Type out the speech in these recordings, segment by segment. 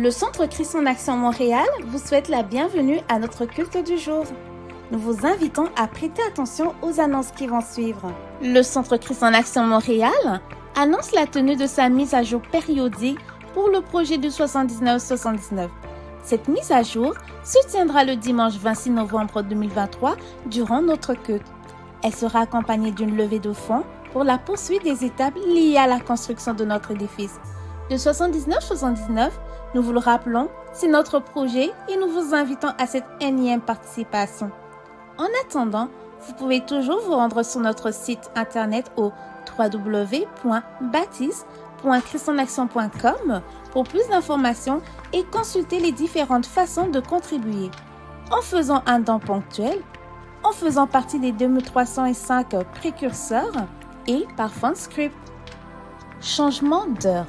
Le Centre Christ en Action Montréal vous souhaite la bienvenue à notre culte du jour. Nous vous invitons à prêter attention aux annonces qui vont suivre. Le Centre Christ en Action Montréal annonce la tenue de sa mise à jour périodique pour le projet du 79-79. Cette mise à jour se tiendra le dimanche 26 novembre 2023 durant notre culte. Elle sera accompagnée d'une levée de fonds pour la poursuite des étapes liées à la construction de notre édifice. Le 79-79, nous vous le rappelons, c'est notre projet et nous vous invitons à cette énième participation. En attendant, vous pouvez toujours vous rendre sur notre site internet au www.baptiste.christenaction.com pour plus d'informations et consulter les différentes façons de contribuer. En faisant un don ponctuel, en faisant partie des 2305 précurseurs et par Fundscript. Changement d'heure.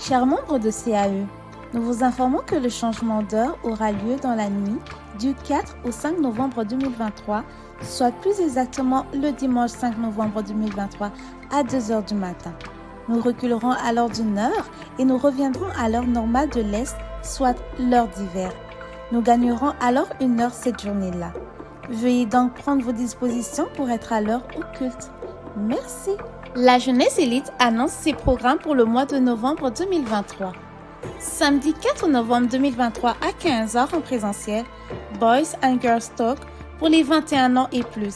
Chers membres de CAE, nous vous informons que le changement d'heure aura lieu dans la nuit du 4 au 5 novembre 2023, soit plus exactement le dimanche 5 novembre 2023 à 2 heures du matin. Nous reculerons alors d'une heure et nous reviendrons à l'heure normale de l'Est, soit l'heure d'hiver. Nous gagnerons alors une heure cette journée-là. Veuillez donc prendre vos dispositions pour être à l'heure au culte. Merci. La Jeunesse Élite annonce ses programmes pour le mois de novembre 2023. Samedi 4 novembre 2023 à 15h en présentiel, Boys and Girls Talk pour les 21 ans et plus.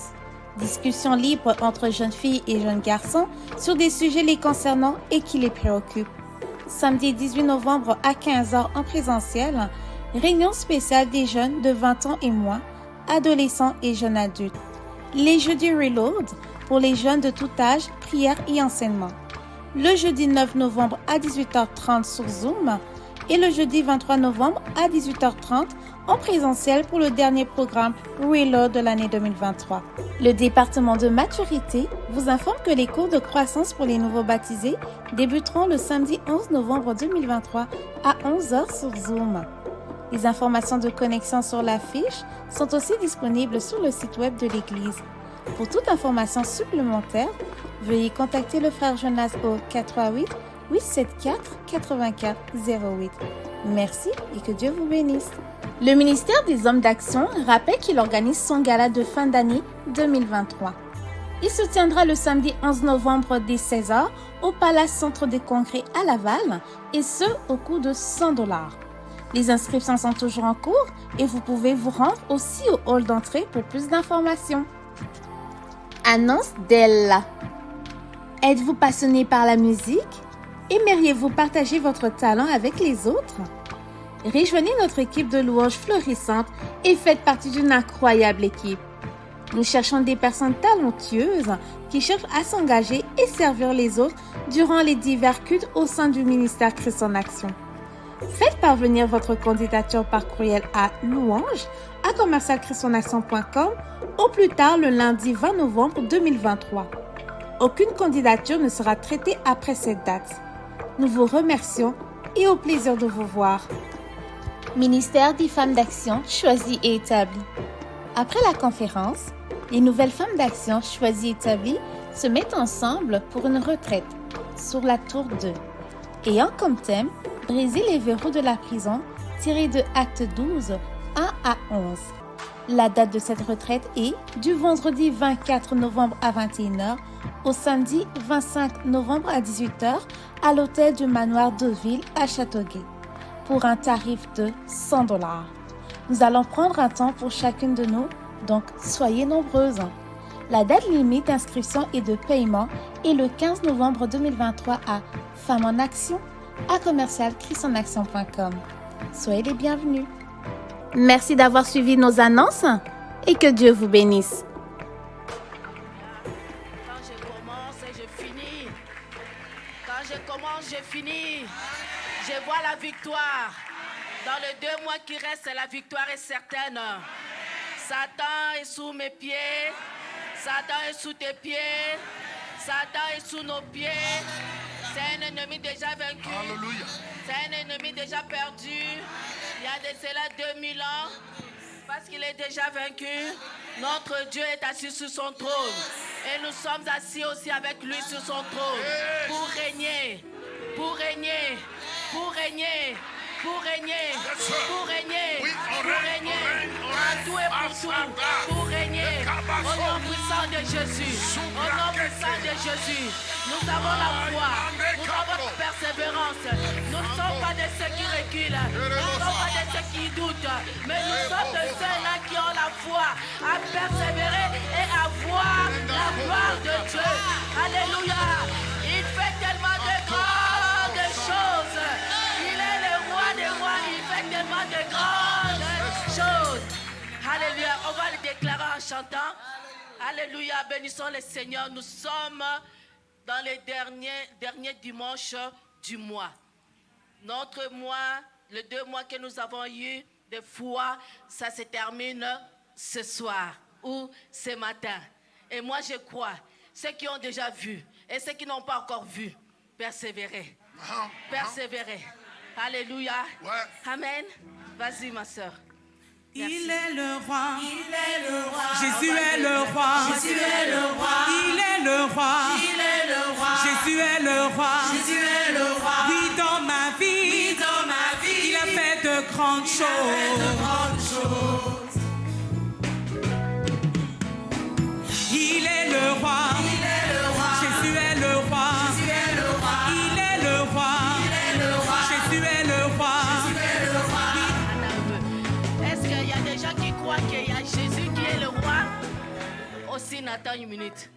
Discussion libre entre jeunes filles et jeunes garçons sur des sujets les concernant et qui les préoccupent. Samedi 18 novembre à 15h en présentiel, réunion spéciale des jeunes de 20 ans et moins, adolescents et jeunes adultes. Les jeudis Reload pour les jeunes de tout âge, prière et enseignement. Le jeudi 9 novembre à 18h30 sur Zoom et le jeudi 23 novembre à 18h30 en présentiel pour le dernier programme Reload de l'année 2023. Le département de maturité vous informe que les cours de croissance pour les nouveaux baptisés débuteront le samedi 11 novembre 2023 à 11h sur Zoom. Les informations de connexion sur la fiche sont aussi disponibles sur le site web de l'Église. Pour toute information supplémentaire, veuillez contacter le frère Jonas au 438 874 84 08. Merci et que Dieu vous bénisse. Le ministère des Hommes d'Action rappelle qu'il organise son gala de fin d'année 2023. Il se tiendra le samedi 11 novembre dès 16h au Palace Centre des Congrès à Laval et ce au coût de $100. Les inscriptions sont toujours en cours et vous pouvez vous rendre aussi au hall d'entrée pour plus d'informations. Annonce d'Ella. Êtes-vous passionné par la musique? Aimeriez-vous partager votre talent avec les autres? Rejoignez notre équipe de louanges florissante et faites partie d'une incroyable équipe. Nous cherchons des personnes talentueuses qui cherchent à s'engager et servir les autres durant les divers cultes au sein du ministère Christ en Action. Faites parvenir votre candidature par courriel à louange@christenaction.com au plus tard le lundi 20 novembre 2023. Aucune candidature ne sera traitée après cette date. Nous vous remercions et au plaisir de vous voir. Ministère des femmes d'action choisies et établies. Après la conférence, les nouvelles femmes d'action choisies et établies se mettent ensemble pour une retraite sur la tour 2, ayant comme thème briser les verrous de la prison, tiré de Acte 12, 1 à 11. La date de cette retraite est du vendredi 24 novembre à 21h au samedi 25 novembre à 18h à l'hôtel du Manoir Deauville à Châteauguay, pour un tarif de $100. Nous allons prendre un temps pour chacune de nous, donc soyez nombreuses. La date limite d'inscription et de paiement est le 15 novembre 2023 à Femmes en Action à commercial-christenaction.com. Soyez les bienvenus. Merci d'avoir suivi nos annonces et que Dieu vous bénisse. Quand je commence, je finis. Quand je commence, je finis. Je vois la victoire. Dans les 2 mois qui restent, la victoire est certaine. Satan est sous mes pieds. Satan est sous tes pieds. Satan est sous nos pieds. C'est un ennemi déjà vaincu. Alléluia. C'est un ennemi déjà perdu. Il y a de cela 2000 ans. Parce qu'il est déjà vaincu. Notre Dieu est assis sur son trône. Et nous sommes assis aussi avec lui sur son trône. Pour régner. Pour régner. Pour régner. pour régner, sir. pour régner, Oui, on pour règne, régner, on règne, on en règne. tout et pour tout, Asada. pour régner, Kabaso. au nom puissant de Jésus, au nom puissant de Jésus, nous avons la foi, nous avons la persévérance, nous ne sommes pas de ceux qui reculent, nous ne sommes pas de ceux qui doutent, mais nous sommes de ceux-là qui ont la foi à persévérer et à voir la gloire de Dieu. Alléluia, il fait tellement de grandes choses, il est le roi des rois, il fait tellement de grandes choses. Alléluia, on va le déclarer en chantant. Alléluia, bénissons le Seigneur. Nous sommes dans les derniers dimanches du mois. Notre mois, les 2 mois que nous avons eu de foi, ça se termine ce soir ou ce matin. Et moi, je crois, ceux qui ont déjà vu et ceux qui n'ont pas encore vu, persévérer. Persévérer. Alléluia. Ouais. Amen. Vas-y, ma soeur. Il est le roi. Il est le roi. Jésus est le roi. Jésus est le roi. Il est le roi. Il est le roi. Jésus est le roi. Jésus est le roi. Oui, dans ma vie, Oui, dans ma vie, il a fait de grandes il a fait de choses. grandes choses. Il est le roi. Il est le roi. Jésus est le roi. Jésus est le roi. Il est le roi. Il est le roi. Jésus est le roi. Jésus est le roi. Est-ce qu'il y a des gens qui croient qu'il y a Jésus qui est le roi? Aussi, Nathan, une minute.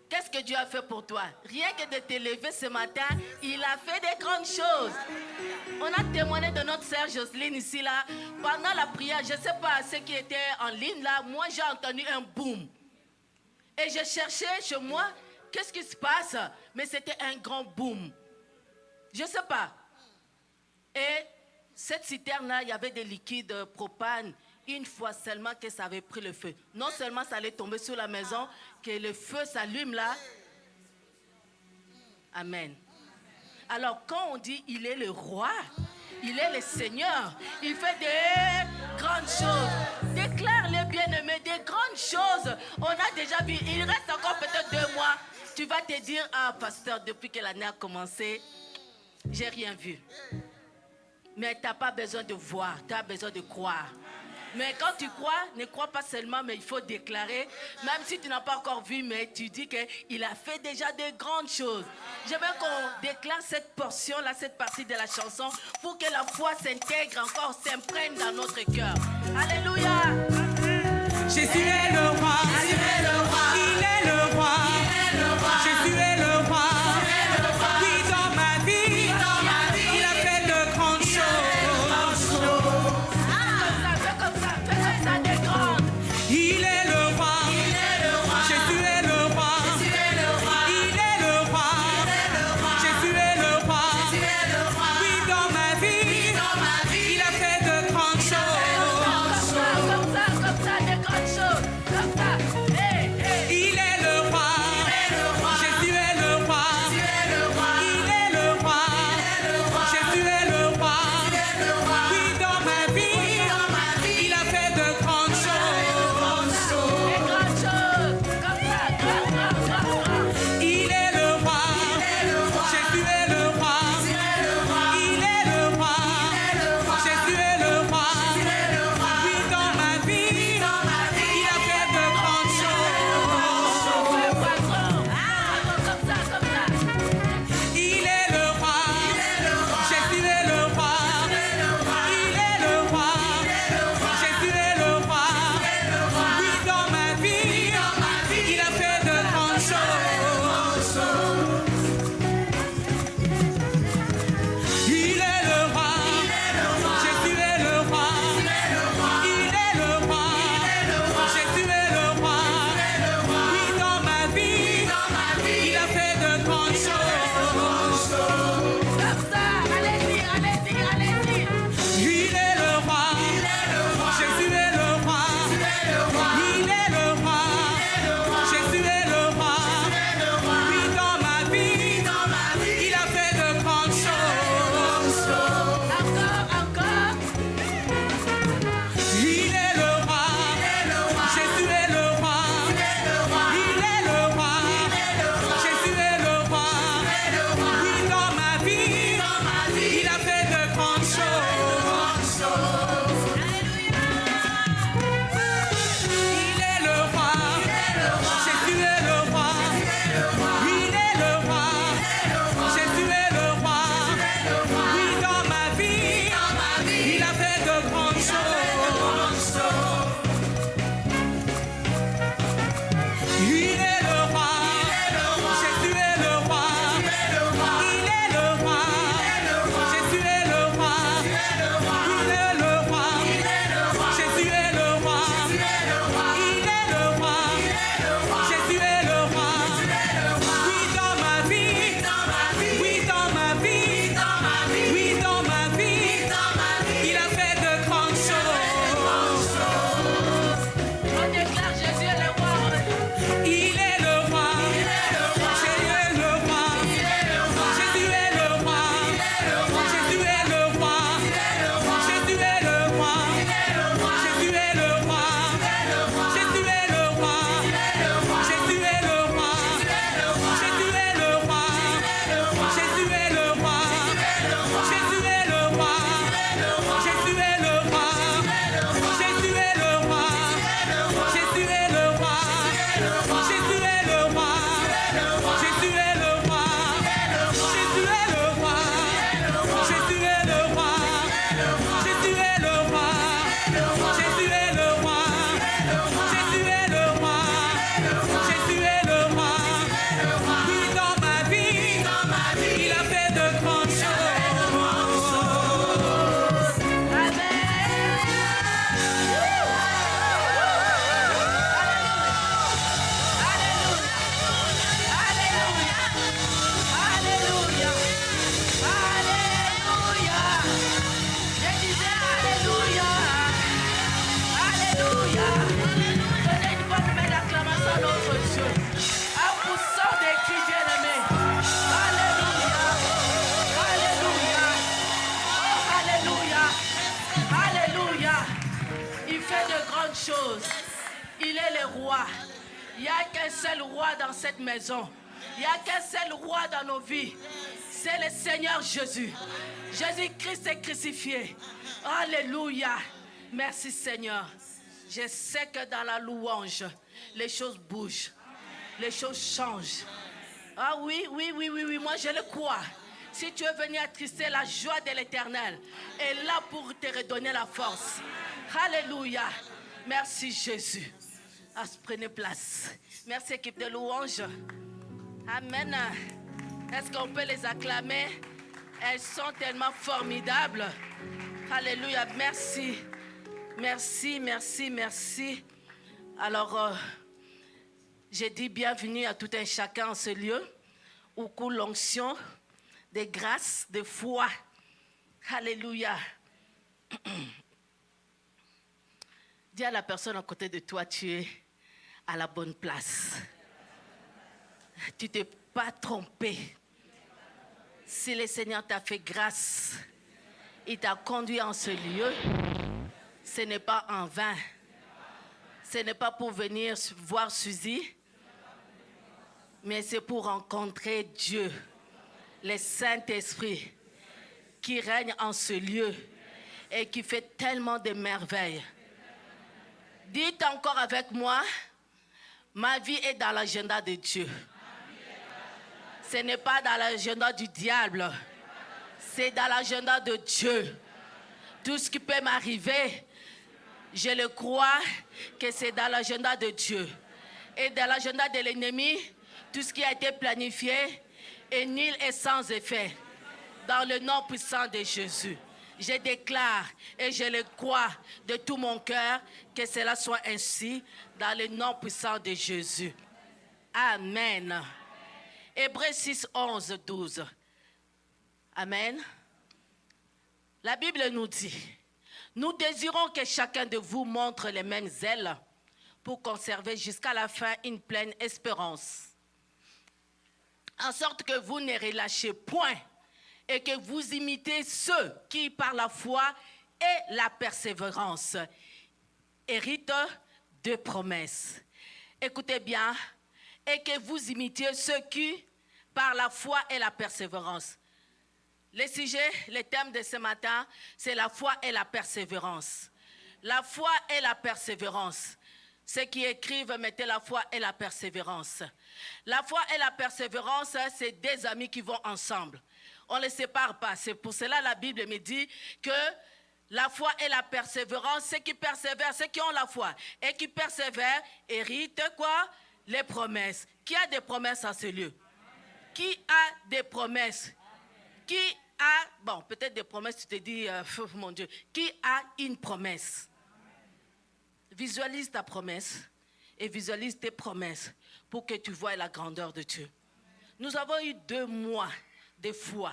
Qu'est-ce que Dieu a fait pour toi? Rien que de te lever ce matin, il a fait des grandes choses. On a témoigné de notre sœur Jocelyne ici, là. Pendant la prière, je ne sais pas, ceux qui étaient en ligne, là, moi, j'ai entendu un boom. Et je cherchais chez moi, qu'est-ce qui se passe? Mais c'était un grand boom. Je ne sais pas. Et cette citerne-là, il y avait des liquides propane. Une fois seulement que ça avait pris le feu. Non seulement ça allait tomber sur la maison, que le feu s'allume là. Amen. Alors quand on dit il est le roi, il est le Seigneur, il fait des grandes choses. Déclare-les bien-aimés, des grandes choses. On a déjà vu, il reste encore peut-être 2 mois. Tu vas te dire, ah pasteur, depuis que l'année a commencé, j'ai rien vu. Mais tu n'as pas besoin de voir, tu as besoin de croire. Mais quand tu crois, ne crois pas seulement, mais il faut déclarer. Même si tu n'as pas encore vu, mais tu dis qu'il a fait déjà de grandes choses. J'aimerais qu'on déclare cette portion-là, cette partie de la chanson, pour que la foi s'intègre encore, s'imprègne dans notre cœur. Alléluia. Jésus est le roi. Jésus est le roi. Il est le roi. Il est le roi. Jésus est le roi. Jésus est le roi. Oui, dans ma vie, Dans ma vie, il a fait de grandes choses. Fais comme ça, des grandes. Il est le roi. Il est le roi. Jésus est le roi. Jésus est le roi. Il est le roi. Il est le roi. Jésus est le roi. Jésus est le roi. Oui, dans ma vie, Dans ma vie, il a fait de grandes choses. Comme ça, des grandes choses. Comme ça. Hey, hey. Il est le roi. Il n'y a qu'un seul roi dans cette maison. Il n'y a qu'un seul roi dans nos vies. C'est le Seigneur Jésus. Jésus-Christ est crucifié. Alléluia. Merci Seigneur. Je sais que dans la louange, les choses bougent. Les choses changent. Ah oui, moi je le crois. Si tu es venu attrister, la joie de l'Éternel est là pour te redonner la force. Alléluia. Merci Jésus. Ah, prenez place. Merci équipe de louange. Amen. Est-ce qu'on peut les acclamer? Elles sont tellement formidables. Alléluia. Merci. Merci. Alors, j'ai dit bienvenue à tout un chacun en ce lieu où coule l'onction de grâce, de foi. Alléluia. Dis à la personne à côté de toi, tu es à la bonne place. Tu t'es pas trompé. Si le Seigneur t'a fait grâce, il t'a conduit en ce lieu, ce n'est pas en vain. Ce n'est pas pour venir voir Suzy, mais c'est pour rencontrer Dieu, le Saint-Esprit, qui règne en ce lieu et qui fait tellement de merveilles. Dites encore avec moi, ma vie est dans l'agenda de Dieu. Ce n'est pas dans l'agenda du diable, c'est dans l'agenda de Dieu. Tout ce qui peut m'arriver, je le crois que c'est dans l'agenda de Dieu. Et dans l'agenda de l'ennemi, tout ce qui a été planifié est nul et sans effet. Dans le nom puissant de Jésus, je déclare et je le crois de tout mon cœur que cela soit ainsi dans le nom puissant de Jésus. Amen. Hébreux 6, 11, 12. Amen. La Bible nous dit, nous désirons que chacun de vous montre les mêmes ailes pour conserver jusqu'à la fin une pleine espérance. En sorte que vous ne relâchez point et que vous imitez ceux qui, par la foi et la persévérance, héritent de promesses. Écoutez bien, et que vous imitiez ceux qui, par la foi et la persévérance. Le sujet, le thème de ce matin, c'est la foi et la persévérance. La foi et la persévérance. Ceux qui écrivent, mettez la foi et la persévérance. La foi et la persévérance, c'est deux amis qui vont ensemble. On ne les sépare pas. C'est pour cela que la Bible me dit que la foi et la persévérance, ceux qui persévèrent, ceux qui ont la foi et qui persévèrent, héritent quoi? Les promesses. Qui a des promesses à ce lieu? Qui a des promesses? Qui a, bon, peut-être des promesses, tu te dis, mon Dieu, qui a une promesse? Visualise ta promesse et visualise tes promesses pour que tu vois la grandeur de Dieu. Nous avons eu 2 mois de foi.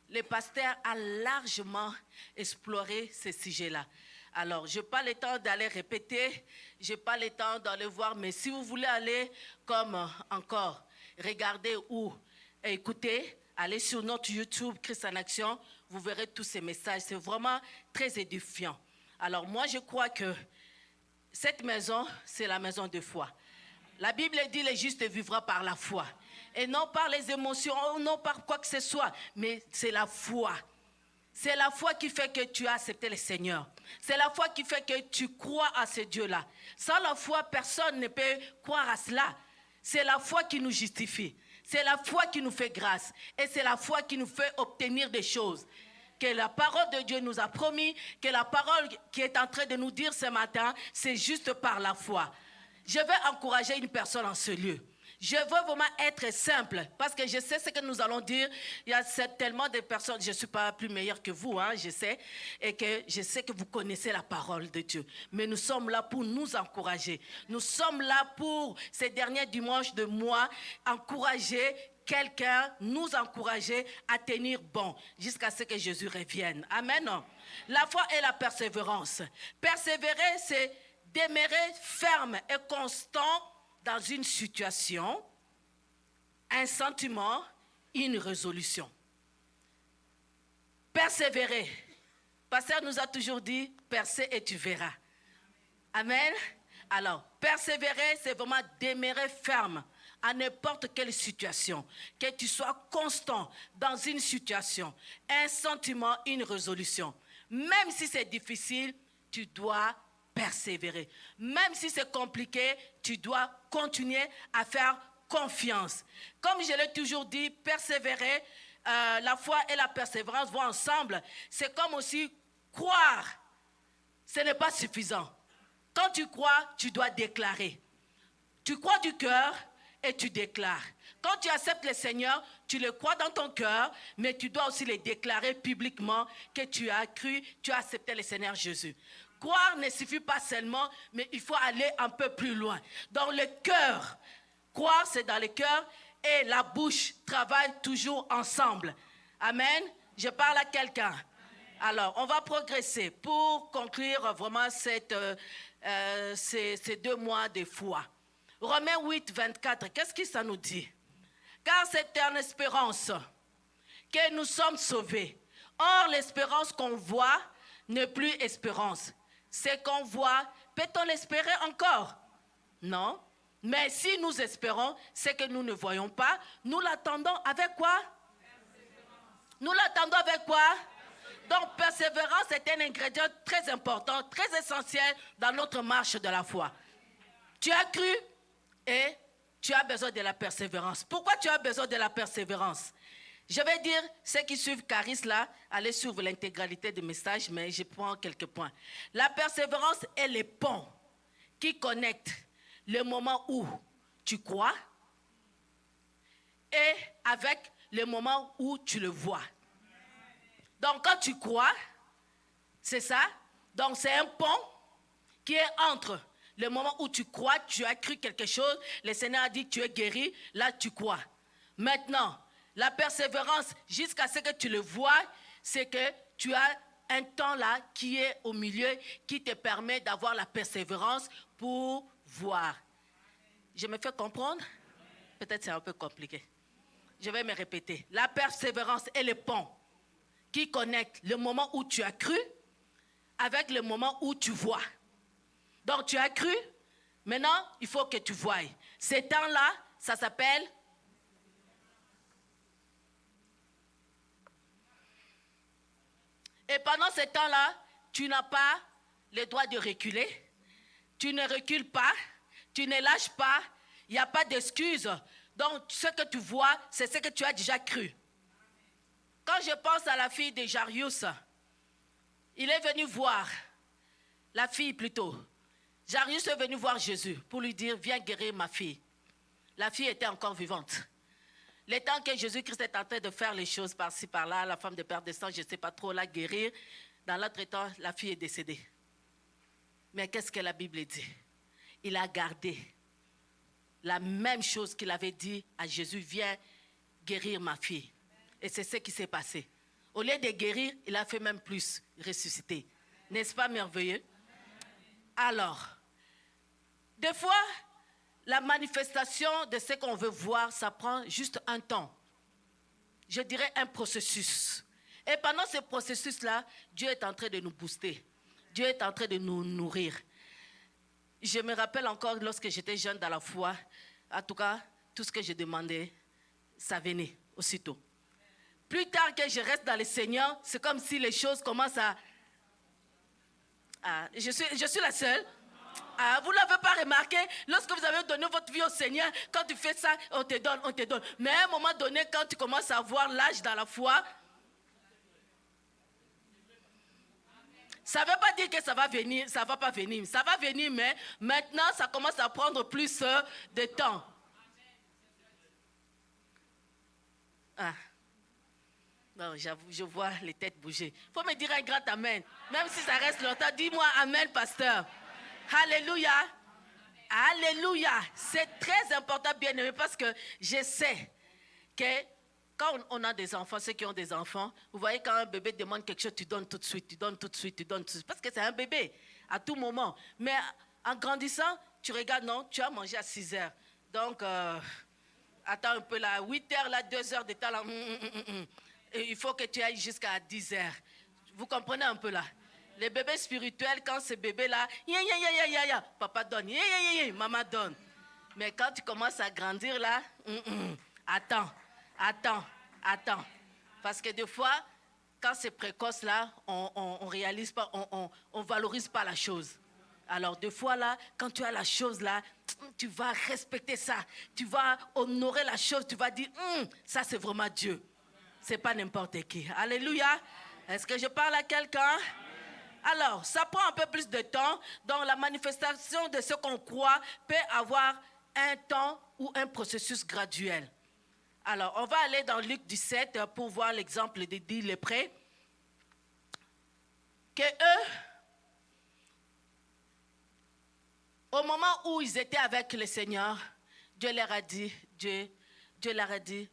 Le pasteur a largement exploré ce sujet-là. Alors, je n'ai pas le temps d'aller répéter, je n'ai pas le temps d'aller voir, mais si vous voulez aller comme encore, regarder ou écouter, allez sur notre YouTube, Christ en Action, vous verrez tous ces messages. C'est vraiment très édifiant. Alors, moi, je crois que cette maison, c'est la maison de foi. La Bible dit, le juste vivra par la foi. Et non par les émotions, non par quoi que ce soit, mais c'est la foi. C'est la foi qui fait que tu as accepté le Seigneur. C'est la foi qui fait que tu crois à ce Dieu-là. Sans la foi, personne ne peut croire à cela. C'est la foi qui nous justifie. C'est la foi qui nous fait grâce. Et c'est la foi qui nous fait obtenir des choses. Que la parole de Dieu nous a promis, que la parole qui est en train de nous dire ce matin, c'est juste par la foi. Je veux encourager une personne en ce lieu. Je veux vraiment être simple, parce que je sais ce que nous allons dire. Il y a tellement de personnes, je ne suis pas plus meilleure que vous, je sais, et que je sais que vous connaissez la parole de Dieu. Mais nous sommes là pour nous encourager. Nous sommes là pour, ces derniers dimanches de mois, encourager quelqu'un, nous encourager à tenir bon jusqu'à ce que Jésus revienne. Amen. La foi et la persévérance. Persévérer, c'est demeurer ferme et constant dans une situation, un sentiment, une résolution. Persévérer. Pasteur nous a toujours dit, percez et tu verras. Amen. Alors, persévérer, c'est vraiment demeurer ferme à n'importe quelle situation. Que tu sois constant dans une situation, un sentiment, une résolution. Même si c'est difficile, tu dois persévérer. Même si c'est compliqué, tu dois continuer à faire confiance. Comme je l'ai toujours dit, persévérer, la foi et la persévérance vont ensemble. C'est comme aussi croire. Ce n'est pas suffisant. Quand tu crois, tu dois déclarer. Tu crois du cœur et tu déclares. Quand tu acceptes le Seigneur, tu le crois dans ton cœur, mais tu dois aussi le déclarer publiquement que tu as cru, tu as accepté le Seigneur Jésus. Croire ne suffit pas seulement, mais il faut aller un peu plus loin. Dans le cœur, croire c'est dans le cœur et la bouche travaillent toujours ensemble. Amen. Je parle à quelqu'un. Alors, on va progresser pour conclure vraiment ces 2 mois de foi. Romains 8, 24, qu'est-ce que ça nous dit? Car c'est en espérance que nous sommes sauvés. Or, l'espérance qu'on voit n'est plus espérance. Ce qu'on voit, peut-on l'espérer encore? Non. Mais si nous espérons ce que nous ne voyons pas, nous l'attendons avec quoi? Nous l'attendons avec quoi? Donc, persévérance est un ingrédient très important, très essentiel dans notre marche de la foi. Tu as cru et tu as besoin de la persévérance. Pourquoi tu as besoin de la persévérance? Je vais dire, ceux qui suivent Caris là, allez suivre l'intégralité du message, mais je prends quelques points. La persévérance est le pont qui connecte le moment où tu crois et avec le moment où tu le vois. Donc, quand tu crois, c'est ça. Donc, c'est un pont qui est entre le moment où tu crois, tu as cru quelque chose, le Seigneur a dit que tu es guéri, là, tu crois. Maintenant, la persévérance, jusqu'à ce que tu le vois, c'est que tu as un temps là qui est au milieu, qui te permet d'avoir la persévérance pour voir. Je me fais comprendre? Peut-être c'est un peu compliqué. Je vais me répéter. La persévérance est le pont qui connecte le moment où tu as cru avec le moment où tu vois. Donc tu as cru, maintenant il faut que tu voies. Ces temps-là, ça s'appelle et pendant ce temps-là, tu n'as pas le droit de reculer. Tu ne recules pas, tu ne lâches pas, il n'y a pas d'excuse. Donc ce que tu vois, c'est ce que tu as déjà cru. Quand je pense à la fille de Jarius, il est venu voir, la fille plutôt. Jarius est venu voir Jésus pour lui dire, viens guérir ma fille. La fille était encore vivante. Le temps que Jésus-Christ est en train de faire les choses par-ci, par-là, la femme de Père des Sangs, je ne sais pas trop, la guérir. Dans l'autre temps, la fille est décédée. Mais qu'est-ce que la Bible dit? Il a gardé la même chose qu'il avait dit à Jésus, viens guérir ma fille. Et c'est ce qui s'est passé. Au lieu de guérir, il a fait même plus, ressusciter. N'est-ce pas merveilleux? Alors, des fois, la manifestation de ce qu'on veut voir, ça prend juste un temps. Je dirais un processus. Et pendant ce processus-là, Dieu est en train de nous booster. Dieu est en train de nous nourrir. Je me rappelle encore lorsque j'étais jeune dans la foi, en tout cas, tout ce que je demandais, ça venait aussitôt. Plus tard que je reste dans le Seigneur, c'est comme si les choses commencent à... je suis la seule. Vous ne l'avez pas remarqué, lorsque vous avez donné votre vie au Seigneur, quand tu fais ça, on te donne, on te donne. Mais à un moment donné, quand tu commences à avoir l'âge dans la foi, ça ne veut pas dire que ça va venir, ça ne va pas venir. Ça va venir, mais maintenant, ça commence à prendre plus de temps. Non, je vois les têtes bouger. Il faut me dire un grand amen. Même si ça reste longtemps, dis-moi amen, pasteur. Alléluia. Alléluia. C'est très important, bien aimé, parce que je sais que quand on a des enfants, ceux qui ont des enfants, vous voyez quand un bébé demande quelque chose, tu donnes tout de suite, tu donnes tout de suite, tu donnes tout de suite. Parce que c'est un bébé, à tout moment. Mais en grandissant, tu regardes, non, tu as mangé à 6 heures. Donc, attends un peu là, 8 heures, là, 2 heures de temps, là, Et il faut que tu ailles jusqu'à 10 heures. Vous comprenez un peu là? Les bébés spirituels, quand ce bébé-là, papa donne, maman donne. Mais quand tu commences à grandir là, attends. Parce que des fois, quand c'est précoce là, on réalise pas, on valorise pas la chose. Alors des fois là, quand tu as la chose là, tu vas respecter ça. Tu vas honorer la chose, tu vas dire, ça c'est vraiment Dieu. C'est pas n'importe qui. Alléluia. Est-ce que je parle à quelqu'un? Alors, ça prend un peu plus de temps. Donc, la manifestation de ce qu'on croit peut avoir un temps ou un processus graduel. Alors, on va aller dans Luc 17 pour voir l'exemple des 10 lépreux. Que eux, au moment où ils étaient avec le Seigneur, Dieu leur a dit,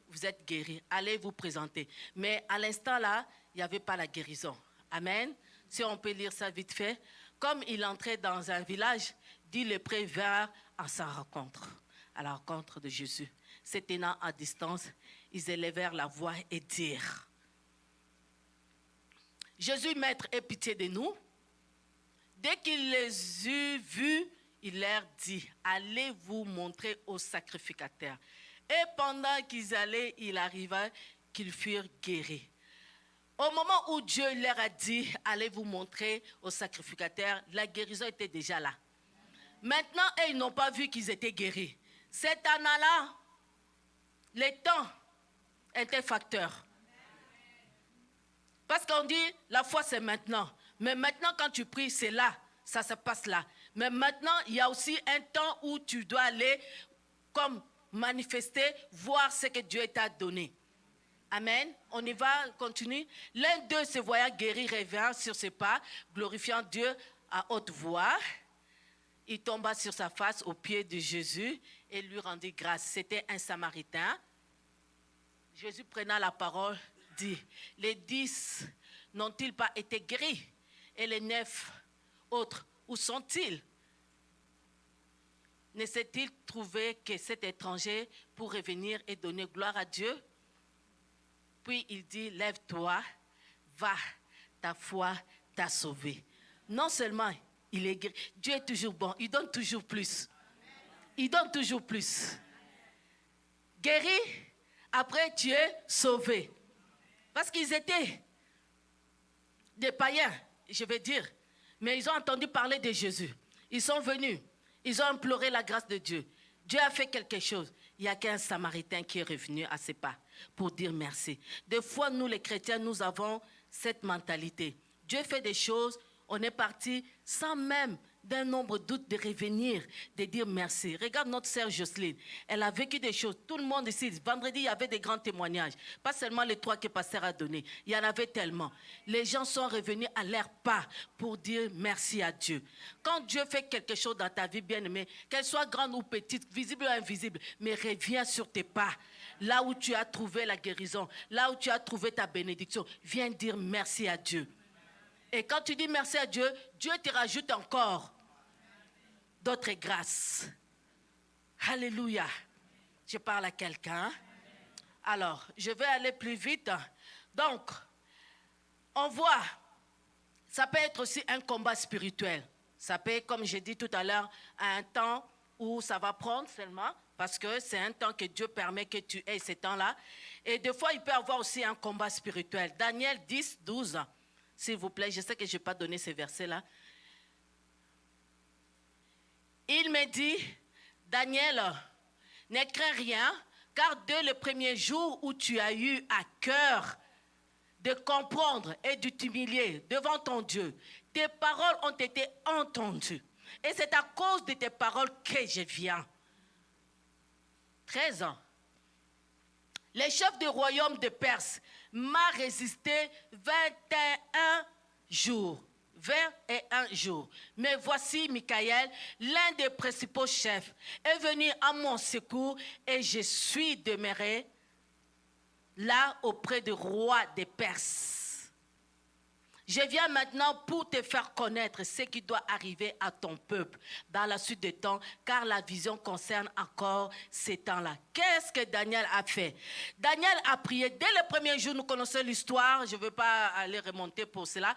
vous êtes guéris, allez vous présenter. Mais à l'instant là, il n'y avait pas la guérison. Amen. Si on peut lire ça vite fait. Comme il entrait dans un village, 10 lépreux vinrent à sa rencontre, à la rencontre de Jésus. Se tenant à distance, ils élevèrent la voix et dirent, Jésus, maître, aie pitié de nous. Dès qu'il les eut vus, il leur dit, allez vous montrer au sacrificateur. Et pendant qu'ils allaient, il arriva qu'ils furent guéris. Au moment où Dieu leur a dit, allez vous montrer au sacrificateur, la guérison était déjà là. Maintenant, ils n'ont pas vu qu'ils étaient guéris. Cet an-là, les temps étaient facteurs. Parce qu'on dit, la foi c'est maintenant. Mais maintenant, quand tu pries, c'est là. Ça se passe là. Mais maintenant, il y a aussi un temps où tu dois aller comme manifester, voir ce que Dieu t'a donné. Amen. On y va, on continue. L'un d'eux se voyant guéri revint sur ses pas, glorifiant Dieu à haute voix. Il tomba sur sa face aux pieds de Jésus et lui rendit grâce. C'était un Samaritain. Jésus prenant la parole, dit, les 10 n'ont-ils pas été guéris? Et les 9 autres, où sont-ils? Ne s'est-il trouvé que cet étranger pour revenir et donner gloire à Dieu? Puis il dit, lève-toi, va, ta foi t'a sauvé. Non seulement il est guéri, Dieu est toujours bon, il donne toujours plus. Il donne toujours plus. Guéri, après tu es sauvé. Parce qu'ils étaient des païens, je vais dire, mais ils ont entendu parler de Jésus. Ils sont venus, ils ont imploré la grâce de Dieu. Dieu a fait quelque chose. Il n'y a qu'un Samaritain qui est revenu à ses pas pour dire merci. Des fois, nous les chrétiens, nous avons cette mentalité. Dieu fait des choses, on est parti sans même d'un nombre doute de revenir, de dire merci. Regarde notre sœur Jocelyne, elle a vécu des choses. Tout le monde ici, vendredi, il y avait des grands témoignages. Pas seulement les 3 que le pasteur a donnés. Il y en avait tellement. Les gens sont revenus à leur pas pour dire merci à Dieu. Quand Dieu fait quelque chose dans ta vie, bien-aimée, qu'elle soit grande ou petite, visible ou invisible, mais reviens sur tes pas. Là où tu as trouvé la guérison, là où tu as trouvé ta bénédiction, viens dire merci à Dieu. Et quand tu dis merci à Dieu, Dieu te rajoute encore d'autres grâces. Alléluia. Je parle à quelqu'un. Alors, je vais aller plus vite. Donc, on voit, ça peut être aussi un combat spirituel. Ça peut, comme j'ai dit tout à l'heure, à un temps où ça va prendre seulement, parce que c'est un temps que Dieu permet que tu aies ce temps-là. Et des fois, il peut y avoir aussi un combat spirituel. Daniel 10, 12. S'il vous plaît, je sais que je n'ai pas donné ces versets-là. Il me dit, Daniel, ne crains rien, car dès le premier jour où tu as eu à cœur de comprendre et de t'humilier devant ton Dieu, tes paroles ont été entendues. Et c'est à cause de tes paroles que je viens. 13 ans. Les chefs du royaume de Perse m'a résisté 21 jours. 21 jours. Mais voici Michaël, l'un des principaux chefs, est venu à mon secours et je suis demeuré là auprès du roi des Perses. Je viens maintenant pour te faire connaître ce qui doit arriver à ton peuple dans la suite des temps, car la vision concerne encore ces temps-là. Qu'est-ce que Daniel a fait? Daniel a prié. Dès le premier jour, nous connaissons l'histoire, je ne veux pas aller remonter pour cela.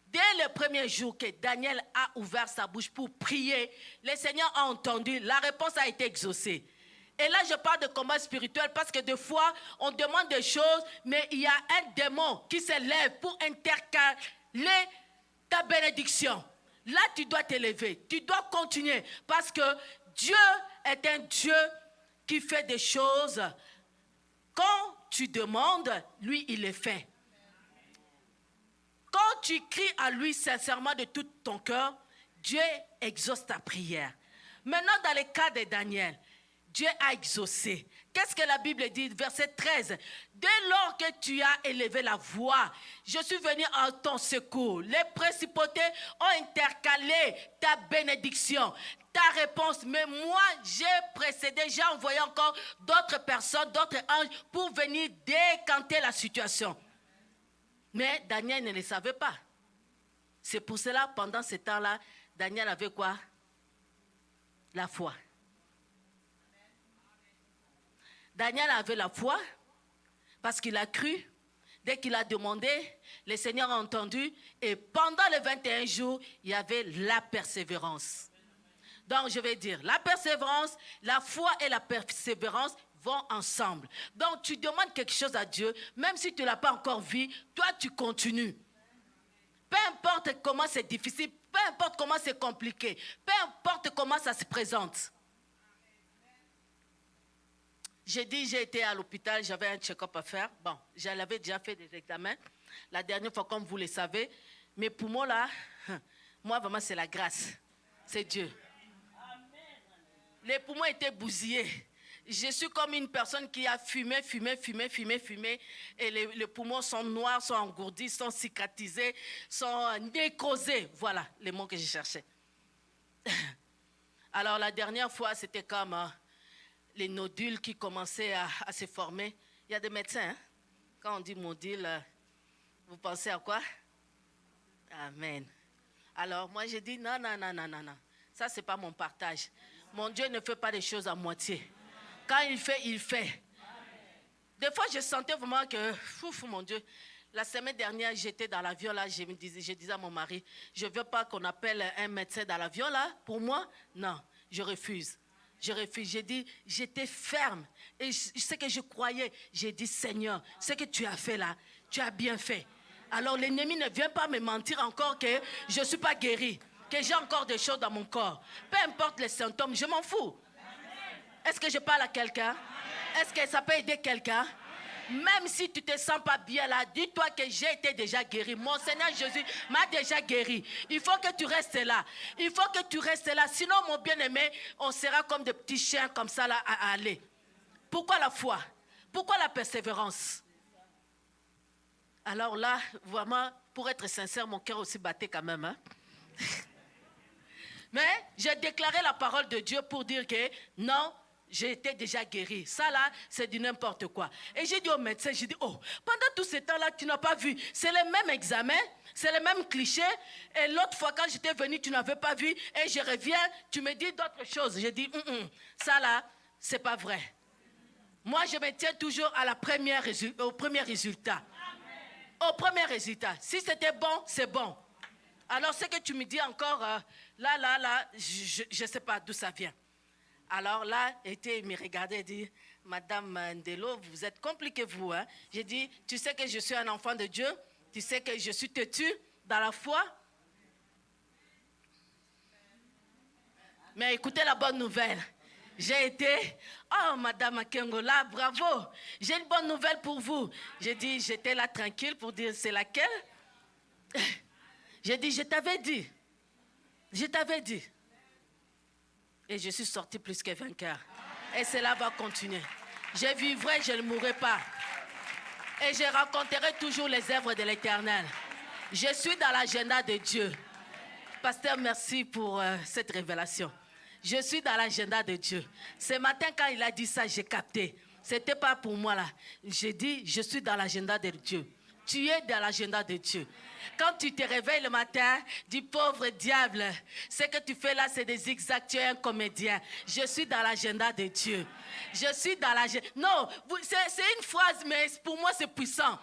Dès le premier jour que Daniel a ouvert sa bouche pour prier, le Seigneur a entendu, la réponse a été exaucée. Et là, je parle de combat spirituel parce que des fois, on demande des choses, mais il y a un démon qui se lève pour intercaler ta bénédiction. Là, tu dois t'élever, tu dois continuer parce que Dieu est un Dieu qui fait des choses. Quand tu demandes, lui, il les fait. Quand tu cries à lui sincèrement de tout ton cœur, Dieu exauce ta prière. Maintenant, dans le cas de Daniel, Dieu a exaucé. Qu'est-ce que la Bible dit? Verset 13. Dès lors que tu as élevé la voix, je suis venu en ton secours. Les principautés ont intercalé ta bénédiction, ta réponse. Mais moi, j'ai précédé, j'ai envoyé encore d'autres personnes, d'autres anges pour venir décanter la situation. Mais Daniel ne le savait pas. C'est pour cela, pendant ce temps-là, Daniel avait quoi? La foi. Daniel avait la foi parce qu'il a cru. Dès qu'il a demandé, le Seigneur a entendu. Et pendant les 21 jours, il y avait la persévérance. Donc, je vais dire, la persévérance, la foi et la persévérance vont ensemble. Donc, tu demandes quelque chose à Dieu, même si tu ne l'as pas encore vu, toi, tu continues. Peu importe comment c'est difficile, peu importe comment c'est compliqué, peu importe comment ça se présente. J'ai dit, j'ai été à l'hôpital, j'avais un check-up à faire. Bon, j'avais déjà fait des examens. La dernière fois, comme vous le savez, mes poumons là, moi vraiment c'est la grâce. C'est Dieu. Les poumons étaient bousillés. Je suis comme une personne qui a fumé. Et les poumons sont noirs, sont engourdis, sont cicatrisés, sont nécrosés. Voilà les mots que je cherchais. Alors la dernière fois, c'était comme les nodules qui commençaient à se former. Il y a des médecins, hein? Quand on dit nodule, vous pensez à quoi? Amen. Alors moi j'ai dit non. Ça c'est pas mon partage. Mon Dieu ne fait pas des choses à moitié. Quand il fait, il fait. Des fois je sentais vraiment que, mon Dieu, la semaine dernière j'étais dans l'avion là, je disais à mon mari, je ne veux pas qu'on appelle un médecin dans l'avion là, pour moi, non, je refuse. J'ai dit, j'étais ferme. Et ce que je croyais, j'ai dit, Seigneur, ce que tu as fait là, tu as bien fait. Alors l'ennemi ne vient pas me mentir encore que je ne suis pas guéri, que j'ai encore des choses dans mon corps. Peu importe les symptômes, je m'en fous. Est-ce que je parle à quelqu'un? Est-ce que ça peut aider quelqu'un? Même si tu ne te sens pas bien là, dis-toi que j'ai été déjà guéri. Mon Seigneur Jésus m'a déjà guéri. Il faut que tu restes là. Il faut que tu restes là. Sinon, mon bien-aimé, on sera comme des petits chiens comme ça là à aller. Pourquoi la foi? Pourquoi la persévérance? Alors là, vraiment, pour être sincère, mon cœur aussi battait quand même. Hein? Mais j'ai déclaré la parole de Dieu pour dire que non, j'ai été déjà guéri. Ça là, c'est du n'importe quoi. Et j'ai dit au médecin, j'ai dit, oh, pendant tout ce temps-là, tu n'as pas vu. C'est le même examen, c'est le même cliché. Et l'autre fois, quand j'étais venu, tu n'avais pas vu. Et je reviens, tu me dis d'autres choses. J'ai dit, ça là, c'est pas vrai. Moi, je me tiens toujours à au premier résultat. Au premier résultat. Si c'était bon, c'est bon. Alors, ce que tu me dis encore, là, je ne sais pas d'où ça vient. Alors là, il me regardait et dit, Madame Ndelo, vous êtes compliquée, vous. Hein? J'ai dit, tu sais que je suis un enfant de Dieu, tu sais que je suis têtu dans la foi. Mais écoutez la bonne nouvelle. J'ai été, oh Madame Akengola, bravo, j'ai une bonne nouvelle pour vous. J'ai dit, j'étais là tranquille pour dire, c'est laquelle? J'ai dit, je t'avais dit. Et je suis sorti plus que vainqueur. Et cela va continuer. Je vivrai, je ne mourrai pas. Et je raconterai toujours les œuvres de l'Éternel. Je suis dans l'agenda de Dieu. Pasteur, merci pour cette révélation. Je suis dans l'agenda de Dieu. Ce matin, quand il a dit ça, j'ai capté. Ce n'était pas pour moi là. J'ai dit, je suis dans l'agenda de Dieu. Tu es dans l'agenda de Dieu. Quand tu te réveilles le matin, dis pauvre diable, ce que tu fais là, c'est des zigzags, tu es un comédien. Je suis dans l'agenda de Dieu. Je suis dans l'agenda. Non, c'est une phrase, mais pour moi c'est puissant.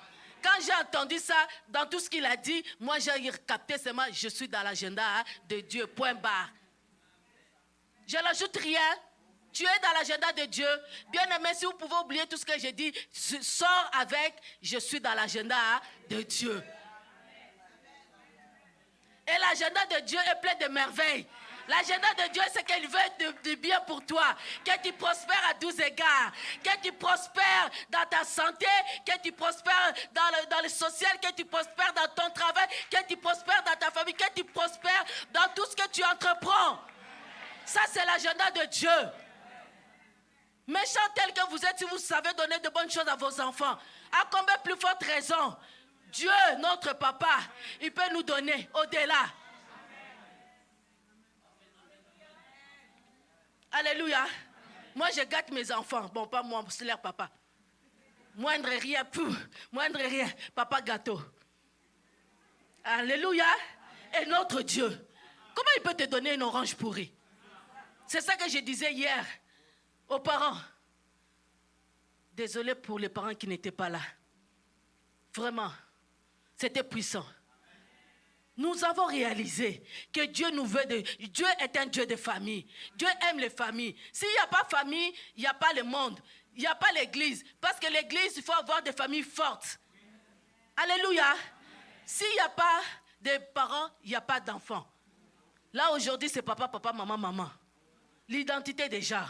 Quand j'ai entendu ça, dans tout ce qu'il a dit, moi j'ai capté seulement, je suis dans l'agenda de Dieu, point barre. Je n'ajoute rien. Tu es dans l'agenda de Dieu. Bien aimé, si vous pouvez oublier tout ce que j'ai dit, sors avec, je suis dans l'agenda de Dieu. Et l'agenda de Dieu est plein de merveilles. L'agenda de Dieu, c'est qu'il veut du bien pour toi. Que tu prospères à 12 égards. Que tu prospères dans ta santé. Que tu prospères dans le social. Que tu prospères dans ton travail. Que tu prospères dans ta famille. Que tu prospères dans tout ce que tu entreprends. Ça, c'est l'agenda de Dieu. Méchant tel que vous êtes, si vous savez donner de bonnes choses à vos enfants, à combien plus forte raison, Dieu, notre papa, il peut nous donner au-delà. Alléluia. Moi, je gâte mes enfants. Bon, pas moi, c'est leur papa. Moindre rien, moindre rien. Papa gâteau. Alléluia. Et notre Dieu, comment il peut te donner une orange pourrie? C'est ça que je disais hier aux parents. Désolé pour les parents qui n'étaient pas là. Vraiment, c'était puissant. Nous avons réalisé que Dieu nous veut Dieu est un Dieu de famille. Dieu aime les familles. S'il n'y a pas famille, il n'y a pas le monde. Il n'y a pas l'église. Parce que l'église, il faut avoir des familles fortes. Alléluia. S'il n'y a pas de parents, il n'y a pas d'enfants. Là, aujourd'hui, c'est papa, papa, maman, maman. L'identité des gens.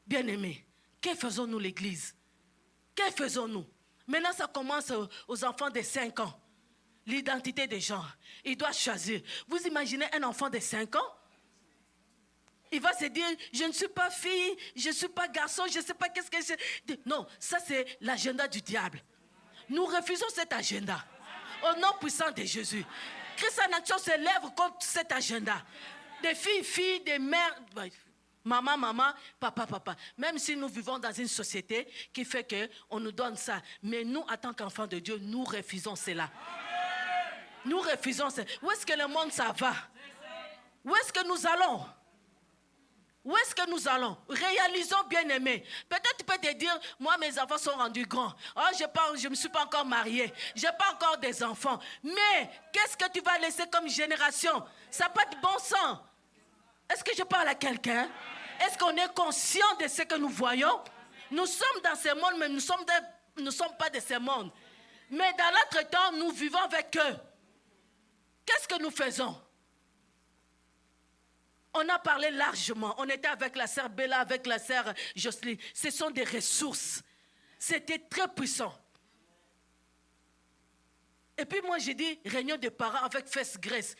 Bien-aimés, que faisons-nous l'église? Que faisons-nous? Maintenant, ça commence aux enfants de 5 ans. L'identité des gens. Il doit choisir. Vous imaginez un enfant de 5 ans? Il va se dire, je ne suis pas fille, je ne suis pas garçon, je ne sais pas qu'est-ce que c'est. Non, ça c'est l'agenda du diable. Nous refusons cet agenda. Au nom puissant de Jésus. Christ en action se lève contre cet agenda. Des filles, des mères, maman, maman, papa, papa. Même si nous vivons dans une société qui fait qu'on nous donne ça. Mais nous, en tant qu'enfants de Dieu, nous refusons cela. Nous refusons cela. Où est-ce que le monde ça va? Où est-ce que nous allons? Où est-ce que nous allons? Réalisons, bien-aimés. Peut-être tu peux te dire, moi mes enfants sont rendus grands. Oh, je ne me suis pas encore marié. Je n'ai pas encore des enfants. Mais qu'est-ce que tu vas laisser comme génération? Ça n'a pas de bon sens. Est-ce que je parle à quelqu'un? Est-ce qu'on est conscient de ce que nous voyons? Nous sommes dans ce monde, mais nous ne sommes pas de ce monde. Mais dans notre temps, nous vivons avec eux. Qu'est-ce que nous faisons? On a parlé largement. On était avec la sœur Bella, avec la sœur Jocelyne. Ce sont des ressources. C'était très puissant. Et puis moi, j'ai dit, réunion de parents avec Fest Grace.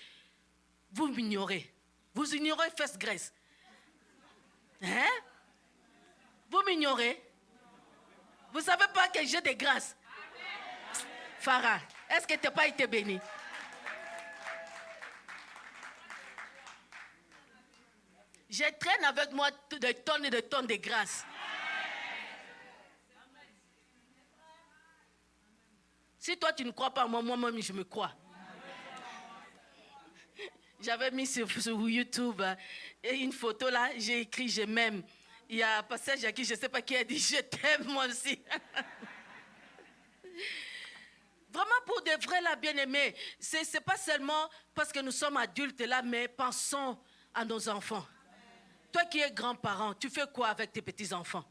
Vous m'ignorez. Vous ignorez Fest Grace. Hein? Vous m'ignorez. Vous ne savez pas que j'ai des grâces. Farah, est-ce que tu n'as pas été béni? Je traîne avec moi des tonnes et des tonnes de grâce. Si toi tu ne crois pas, moi-même je me crois. J'avais mis sur YouTube une photo là, j'ai écrit je m'aime. Il y a un passage à qui je ne sais pas qui a dit je t'aime moi aussi. Vraiment pour de vrai là, bien-aimés, c'est pas seulement parce que nous sommes adultes là, mais pensons à nos enfants. Toi qui es grand-parent, tu fais quoi avec tes petits-enfants?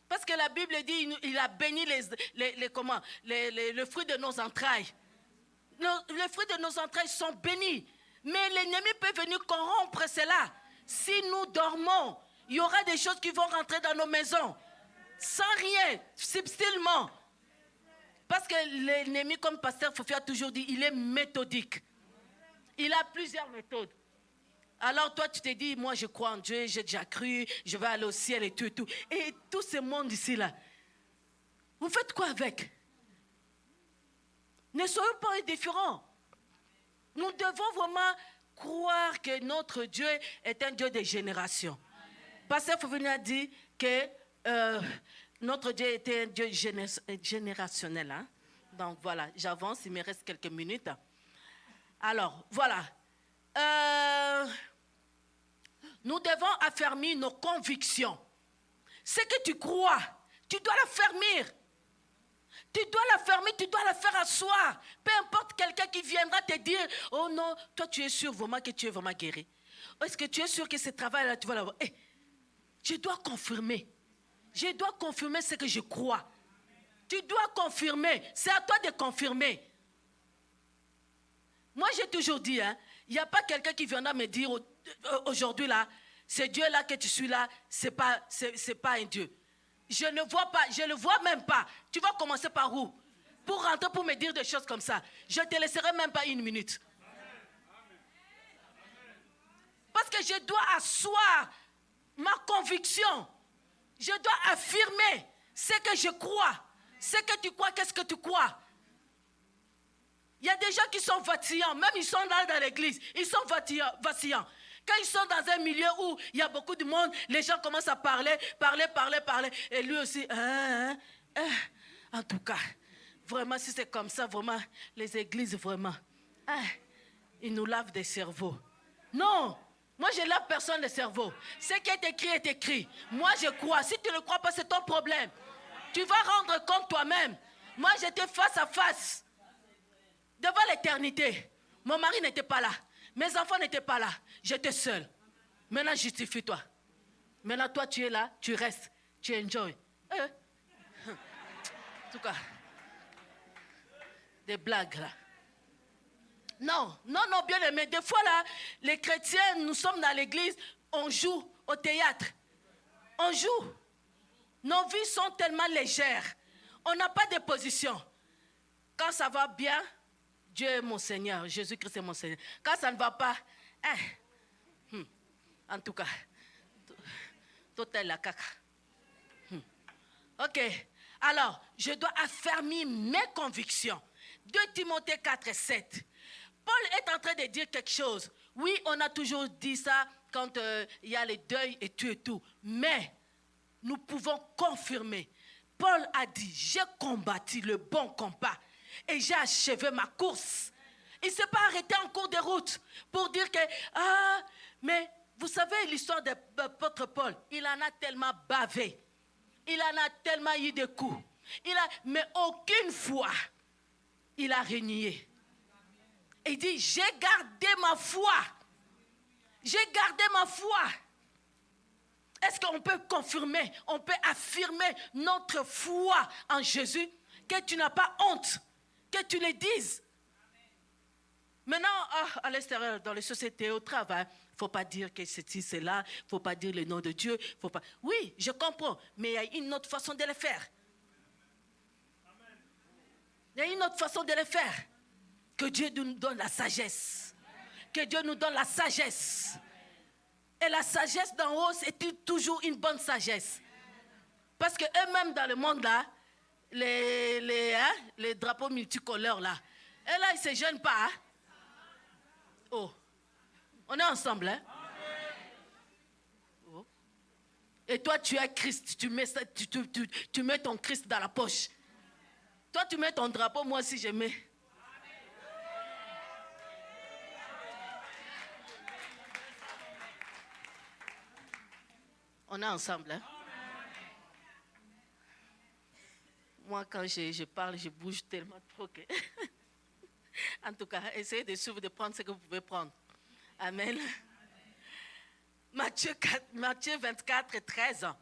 Parce que la Bible dit, il a béni le fruit de nos entrailles. Les fruits de nos entrailles sont bénis. Mais l'ennemi peut venir corrompre cela. Si nous dormons, il y aura des choses qui vont rentrer dans nos maisons. Sans rien, subtilement. Parce que l'ennemi, comme Pasteur Fofi a toujours dit, il est méthodique. Il a plusieurs méthodes. Alors toi, tu te dis, moi je crois en Dieu, j'ai déjà cru, je vais aller au ciel et tout et tout. Et tout ce monde ici là, vous faites quoi avec? Ne soyons pas indifférents. Nous devons vraiment croire que notre Dieu est un Dieu de génération. Pasteur Fofi a dit que notre Dieu était un Dieu générationnel. Hein? Donc voilà, j'avance, il me reste quelques minutes. Alors, voilà. Nous devons affermir nos convictions. Ce que tu crois, tu dois l'affermir. Tu dois la fermer, tu dois la faire asseoir. Peu importe quelqu'un qui viendra te dire, oh non, toi tu es sûr vraiment que tu es vraiment guéri. Est-ce que tu es sûr que ce travail-là, tu vas l'avoir? Je dois confirmer. Je dois confirmer ce que je crois. Tu dois confirmer. C'est à toi de confirmer. Moi, j'ai toujours dit, il n'y a pas quelqu'un qui viendra me dire aujourd'hui là, ce Dieu-là que tu suis là, c'est pas un Dieu. Je ne vois pas, je ne le vois même pas. Tu vas commencer par où? Pour rentrer, pour me dire des choses comme ça. Je ne te laisserai même pas une minute. Parce que je dois asseoir ma conviction. Je dois affirmer ce que je crois. Ce que tu crois, qu'est-ce que tu crois? Il y a des gens qui sont vacillants. Même ils sont là dans l'église. Ils sont vacillants. Quand ils sont dans un milieu où il y a beaucoup de monde, les gens commencent à parler. Et lui aussi, en tout cas, vraiment, si c'est comme ça, vraiment, les églises, vraiment, ils nous lavent des cerveaux. Non, moi, je lave personne le cerveau. Ce qui est écrit est écrit. Moi, je crois. Si tu ne crois pas, c'est ton problème. Tu vas rendre compte toi-même. Moi, j'étais face à face. Devant l'éternité. Mon mari n'était pas là. Mes enfants n'étaient pas là. J'étais seul. Maintenant, justifie-toi. Maintenant, toi, tu es là, tu restes, tu enjoy. En tout cas, des blagues là. Non, bien aimé. Des fois là, les chrétiens, nous sommes dans l'église, on joue au théâtre. On joue. Nos vies sont tellement légères. On n'a pas de position. Quand ça va bien, Dieu est mon Seigneur, Jésus-Christ est mon Seigneur. Quand ça ne va pas, en tout cas, tout est la caca. Ok, alors, je dois affermir mes convictions. 2 Timothée 4:7. Paul est en train de dire quelque chose. Oui, on a toujours dit ça quand il y a les deuils et tout. Mais nous pouvons confirmer. Paul a dit, j'ai combattu le bon combat. Et j'ai achevé ma course. Il ne s'est pas arrêté en cours de route pour dire que, mais vous savez l'histoire de l'apôtre Paul, il en a tellement bavé. Il en a tellement eu de coups. Mais aucune fois, il a renié. Il dit, j'ai gardé ma foi. J'ai gardé ma foi. Est-ce qu'on peut confirmer, on peut affirmer notre foi en Jésus, que tu n'as pas honte? Que tu le dises. Maintenant, à l'extérieur, dans les sociétés, au travail, il ne faut pas dire que c'est ci, c'est là, il ne faut pas dire le nom de Dieu. Faut pas... Oui, je comprends, mais il y a une autre façon de le faire. Il y a une autre façon de le faire. Que Dieu nous donne la sagesse. Que Dieu nous donne la sagesse. Et la sagesse d'en haut, c'est toujours une bonne sagesse. Parce qu'eux-mêmes, dans le monde là, les drapeaux multicolores là. Et là, ils ne se gênent pas. Oh, on est ensemble. Oh. Et toi, tu es Christ. Tu mets ton Christ dans la poche. Toi, tu mets ton drapeau, moi aussi, je mets. On est ensemble. Moi, quand je parle, je bouge tellement trop que... En tout cas, essayez de suivre, de prendre ce que vous pouvez prendre. Amen. Matthieu 24:13.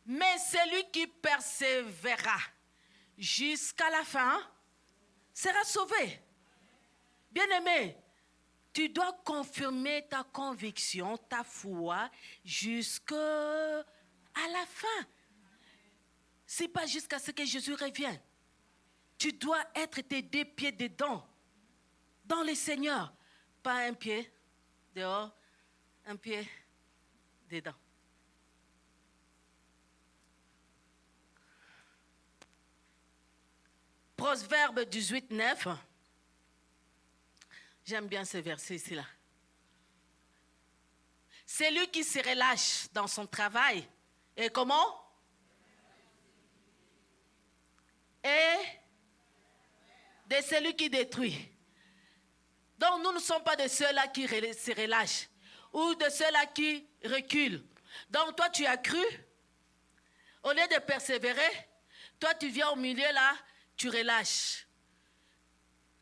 Mais celui qui persévérera jusqu'à la fin sera sauvé. Bien-aimé, tu dois confirmer ta conviction, ta foi, jusqu'à la fin. Ce n'est pas jusqu'à ce que Jésus revienne. Tu dois être tes 2 pieds dedans, dans le Seigneur. Pas un pied dehors, un pied dedans. Proverbe 18:9. J'aime bien ce verset ici-là. Celui qui se relâche dans son travail, et comment? Et de celui qui détruit. Donc nous ne sommes pas de ceux-là qui se relâchent ou de ceux-là qui reculent. Donc toi tu as cru, au lieu de persévérer, Toi, tu viens au milieu là, tu relâches.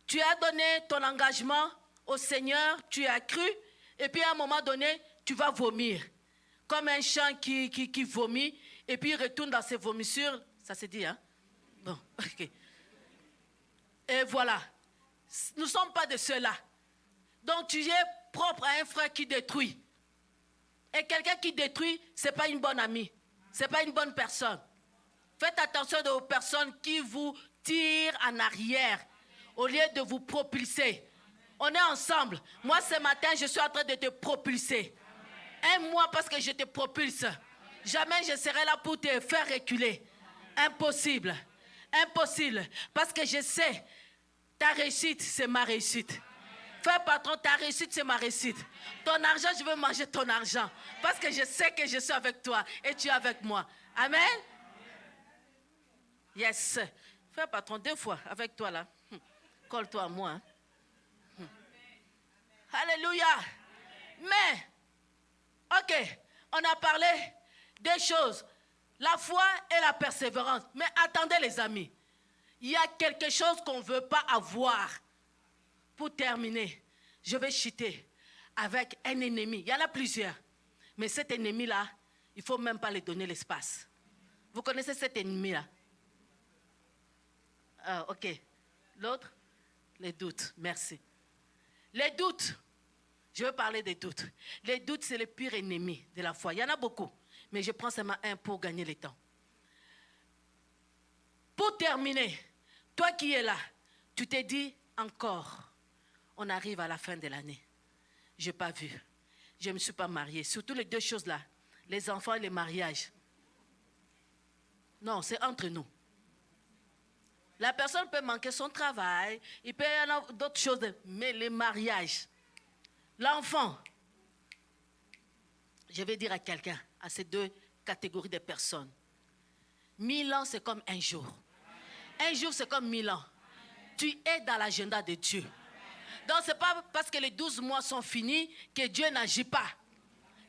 Tu as donné ton engagement au Seigneur, tu as cru, et puis à un moment donné, tu vas vomir. Comme un chien qui vomit, et puis il retourne dans ses vomissures. Ça se dit, hein? Bon, ok. Et voilà. Nous ne sommes pas de ceux-là. Donc tu es propre à un frère qui détruit. Et quelqu'un qui détruit, ce n'est pas une bonne amie. Ce n'est pas une bonne personne. Faites attention aux personnes qui vous tirent en arrière au lieu de vous propulser. On est ensemble. Moi, ce matin, je suis en train de te propulser. Aime-moi parce que je te propulse. Jamais je serai là pour te faire reculer. Impossible. Impossible. Parce que je sais, ta réussite, c'est ma réussite. Fais patron, ta réussite, c'est ma réussite. Ton argent, je veux manger ton argent. Parce que je sais que je suis avec toi et tu es avec moi. Amen. Yes. Fais patron 2 fois avec toi là. Colle-toi à moi. Hein. Alléluia. Mais, ok, on a parlé des choses. La foi et la persévérance. Mais attendez les amis. Il y a quelque chose qu'on ne veut pas avoir. Pour terminer, je vais chuter avec un ennemi. Il y en a plusieurs. Mais cet ennemi-là, il ne faut même pas lui donner l'espace. Vous connaissez cet ennemi-là? Ah, ok. L'autre? Les doutes. Merci. Les doutes. Je veux parler des doutes. Les doutes, c'est le pire ennemi de la foi. Il y en a beaucoup. Mais je prends seulement un pour gagner le temps. Pour terminer, toi qui es là, tu t'es dit encore, on arrive à la fin de l'année. Je n'ai pas vu. Je ne me suis pas mariée. Surtout les 2 choses-là, les enfants et les mariages. Non, c'est entre nous. La personne peut manquer son travail, il peut y avoir d'autres choses, mais les mariages, l'enfant, je vais dire à quelqu'un, à ces 2 catégories de personnes, 1000 ans, c'est comme un jour. Un jour, c'est comme 1000 ans. Tu es dans l'agenda de Dieu. Donc, ce n'est pas parce que les 12 mois sont finis que Dieu n'agit pas.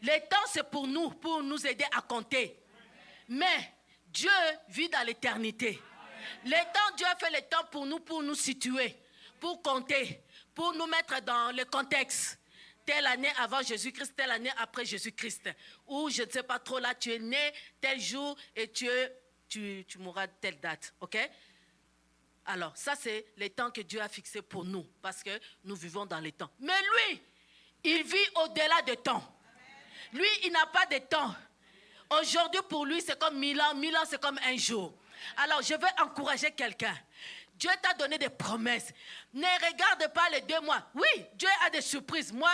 Le temps, c'est pour nous aider à compter. Mais Dieu vit dans l'éternité. Le temps, Dieu a fait le temps pour nous situer, pour compter, pour nous mettre dans le contexte. Telle année avant Jésus-Christ, telle année après Jésus-Christ. Ou je ne sais pas trop, là, tu es né tel jour et tu mourras telle date. OK? Alors, ça, c'est les temps que Dieu a fixés pour nous, parce que nous vivons dans les temps. Mais lui, il vit au-delà de temps. Lui, il n'a pas de temps. Aujourd'hui, pour lui, c'est comme 1000 ans. 1000 ans, c'est comme un jour. Alors, je veux encourager quelqu'un. Dieu t'a donné des promesses. Ne regarde pas les 2 mois. Oui, Dieu a des surprises. Moi,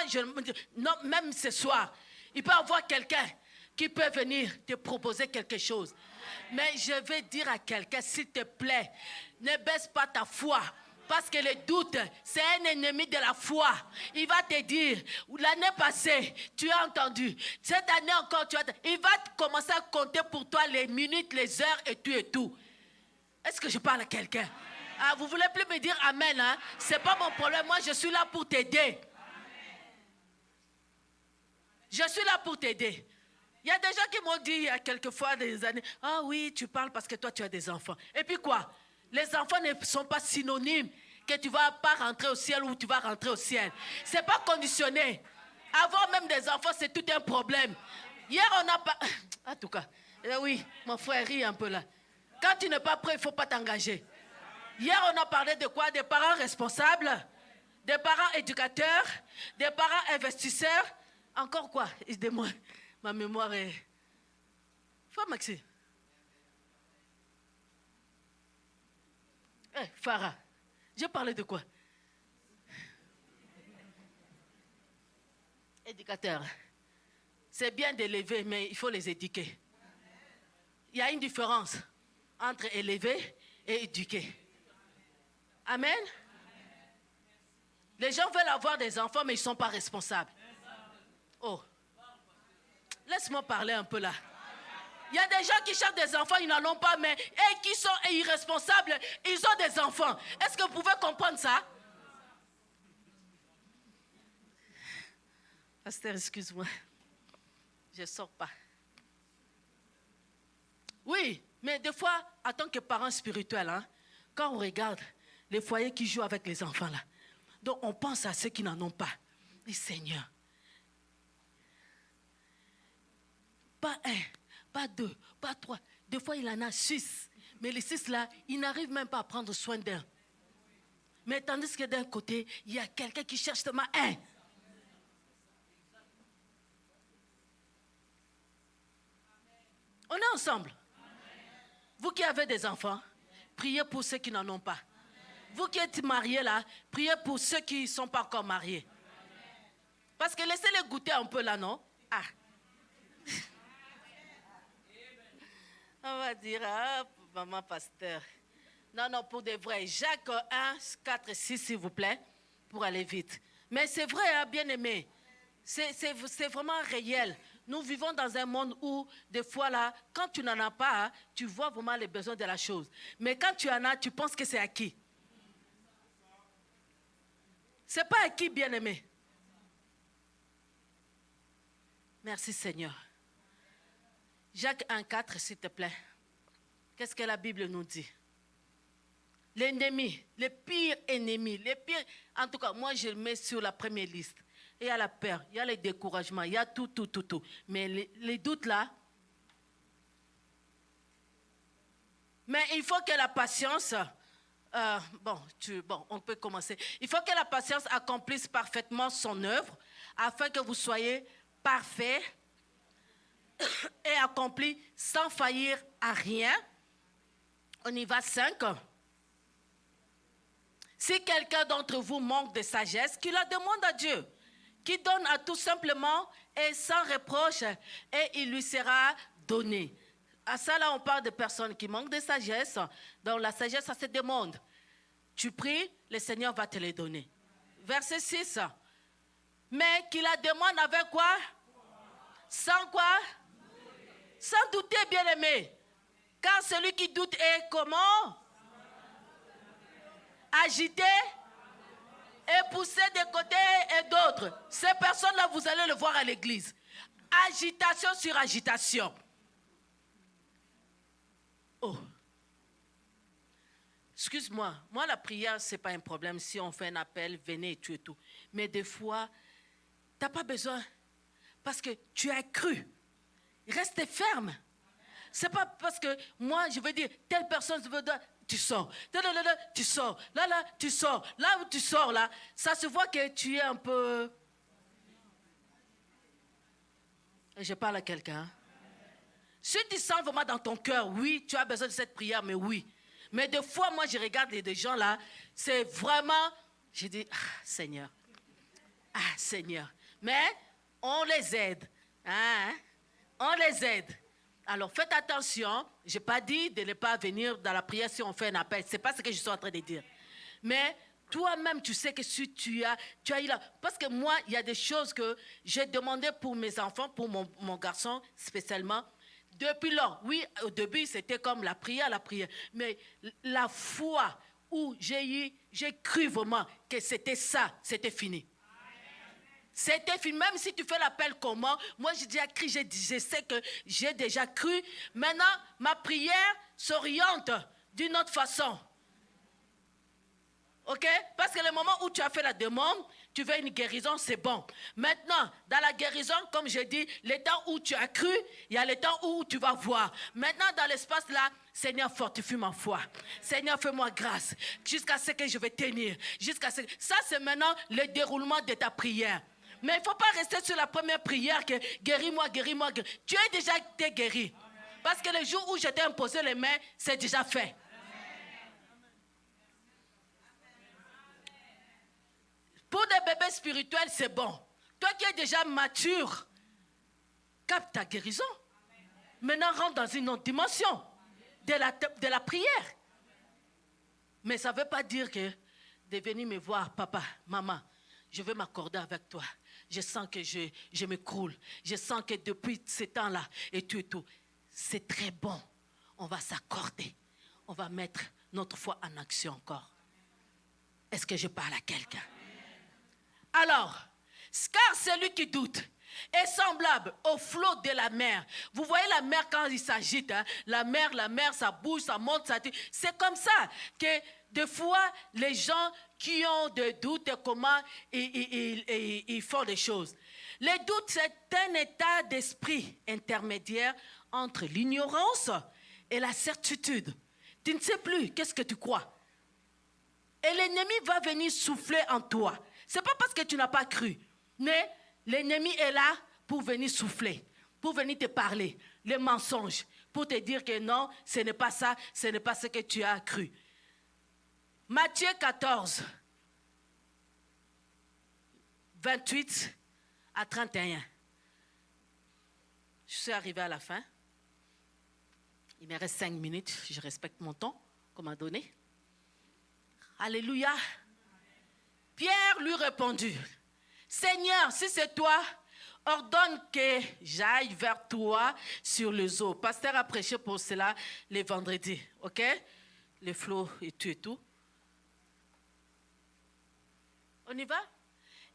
non, même ce soir, il peut y avoir quelqu'un qui peut venir te proposer quelque chose. Mais je vais dire à quelqu'un, s'il te plaît, ne baisse pas ta foi. Parce que le doute, c'est un ennemi de la foi. Il va te dire, l'année passée, tu as entendu. Cette année encore, il va commencer à compter pour toi les minutes, les heures et tout et tout. Est-ce que je parle à quelqu'un? Ah, vous ne voulez plus me dire amen, hein? Ce n'est pas mon problème. Moi, je suis là pour t'aider. Je suis là pour t'aider. Il y a des gens qui m'ont dit il y a quelques fois, des années, ah oui, tu parles parce que toi, tu as des enfants. Et puis quoi? Les enfants ne sont pas synonymes que tu ne vas pas rentrer au ciel ou tu vas rentrer au ciel. Ce n'est pas conditionné. Avoir même des enfants, c'est tout un problème. Hier, on n'a pas... En tout cas, oui, mon frère rit un peu là. Quand tu n'es pas prêt, il ne faut pas t'engager. Hier, on a parlé de quoi? Des parents responsables, des parents éducateurs, des parents investisseurs. Encore quoi? Aidez-moi. Ma mémoire est... Femme Maxime. Farah, j'ai parlé de quoi? Éducateur. C'est bien d'élever, mais il faut les éduquer. Il y a une différence entre élever et éduquer. Amen. Les gens veulent avoir des enfants, mais ils ne sont pas responsables. Oh. Laisse-moi parler un peu là. Il y a des gens qui cherchent des enfants, ils n'en ont pas, mais et qui sont irresponsables, ils ont des enfants. Est-ce que vous pouvez comprendre ça? Pasteur, excuse-moi. Je ne sors pas. Oui, Mais des fois, en tant que parent spirituel, hein, quand on regarde les foyers qui jouent avec les enfants, là, donc on pense à ceux qui n'en ont pas. Dit Seigneur, pas 1, pas 2, pas 3. Des fois, il en a 6. Mais les 6 là, ils n'arrivent même pas à prendre soin d'un. Mais tandis que d'un côté, il y a quelqu'un qui cherche seulement 1. On est ensemble. Vous qui avez des enfants, priez pour ceux qui n'en ont pas. Vous qui êtes mariés là, priez pour ceux qui ne sont pas encore mariés. Parce que laissez-les goûter un peu là, non? Ah. On va dire, ah, maman pasteur. Non, pour de vrai. Jacques 1, 4 et 6, s'il vous plaît, pour aller vite. Mais c'est vrai, hein, bien-aimé. C'est vraiment réel. Nous vivons dans un monde où, des fois, là, quand tu n'en as pas, hein, tu vois vraiment les besoins de la chose. Mais quand tu en as, tu penses que c'est acquis. Ce n'est pas acquis, bien-aimé. Merci, Seigneur. Jacques 1, 4, s'il te plaît. Qu'est-ce que la Bible nous dit? L'ennemi, le pire ennemi, le pire... En tout cas, moi, je le mets sur la première liste. Il y a la peur, il y a le découragement, il y a tout. Mais les doutes là... Mais il faut que la patience... on peut commencer. Il faut que la patience accomplisse parfaitement son œuvre, afin que vous soyez parfaits et accomplis sans faillir à rien. On y va 5. Si quelqu'un d'entre vous manque de sagesse, qu'il la demande à Dieu, qui donne à tout simplement et sans reproche, et il lui sera donné. À ça, là, on parle de personnes qui manquent de sagesse. Donc, la sagesse, ça se demande. Tu pries, le Seigneur va te les donner. Verset 6. Mais qu'il la demande avec quoi? Sans quoi? Sans douter, bien-aimé. Car celui qui doute est comment? Agité et poussé de côté et d'autres. Ces personnes-là, vous allez le voir à l'église. Agitation sur agitation. Oh. Excuse-moi, moi la prière, ce n'est pas un problème. Si on fait un appel, venez et tout. Mais des fois, tu n'as pas besoin. Parce que tu as cru. Reste ferme. Ce n'est pas parce que moi, je veux dire, telle personne veut dire, tu sors. Là, tu sors. Là, tu sors. Là où tu sors, là, ça se voit que tu es un peu... Je parle à quelqu'un. Hein? Si tu sens vraiment dans ton cœur, oui, tu as besoin de cette prière, mais oui. Mais des fois, moi, je regarde des gens là, c'est vraiment... Je dis, Seigneur. Seigneur. Mais on les aide. Hein? On les aide. Alors, faites attention. Je n'ai pas dit de ne pas venir dans la prière si on fait un appel. Ce n'est pas ce que je suis en train de dire. Mais toi-même, tu sais que si tu as eu là... Parce que moi, il y a des choses que j'ai demandé pour mes enfants, pour mon garçon spécialement. Depuis lors, oui, au début, c'était comme la prière. Mais la foi où j'ai cru vraiment que c'était ça, c'était fini. C'était fini. Même si tu fais l'appel comment, moi j'ai déjà crié, je sais que j'ai déjà cru. Maintenant, ma prière s'oriente d'une autre façon. OK? Parce que le moment où tu as fait la demande, tu veux une guérison, c'est bon. Maintenant, dans la guérison, comme je dis, le temps où tu as cru, il y a le temps où tu vas voir. Maintenant, dans l'espace là, Seigneur, fortifie ma foi. Seigneur, fais-moi grâce. Jusqu'à ce que je vais tenir. Ça, c'est maintenant le déroulement de ta prière. Mais il ne faut pas rester sur la première prière que guéris-moi. Tu as déjà été guéri. Parce que le jour où je t'ai imposé les mains, c'est déjà fait. Pour des bébés spirituels, c'est bon. Toi qui es déjà mature, capte ta guérison. Maintenant, rentre dans une autre dimension de la prière. Mais ça ne veut pas dire que de venir me voir, papa, maman, je veux m'accorder avec toi. Je sens que je m'écroule. Je sens que depuis ce temps-là, et tout, c'est très bon. On va s'accorder. On va mettre notre foi en action encore. Est-ce que je parle à quelqu'un? Alors, car celui qui doute est semblable au flot de la mer. Vous voyez la mer quand il s'agite, hein? La mer, ça bouge, ça monte, ça tue. C'est comme ça que des fois, les gens qui ont des doutes, comment ils font les choses. Les doutes, c'est un état d'esprit intermédiaire entre l'ignorance et la certitude. Tu ne sais plus qu'est-ce que tu crois. Et l'ennemi va venir souffler en toi. Ce n'est pas parce que tu n'as pas cru, mais l'ennemi est là pour venir souffler, pour venir te parler, les mensonges, pour te dire que non, ce n'est pas ça, ce n'est pas ce que tu as cru. Matthieu 14, 28 à 31. Je suis arrivée à la fin. Il me reste 5 minutes, je respecte mon temps qu'on m'a donné. Alléluia. Pierre lui répondit, Seigneur, si c'est toi, ordonne que j'aille vers toi sur les eaux. Pasteur a prêché pour cela les vendredis, ok? Les flots et tout. On y va?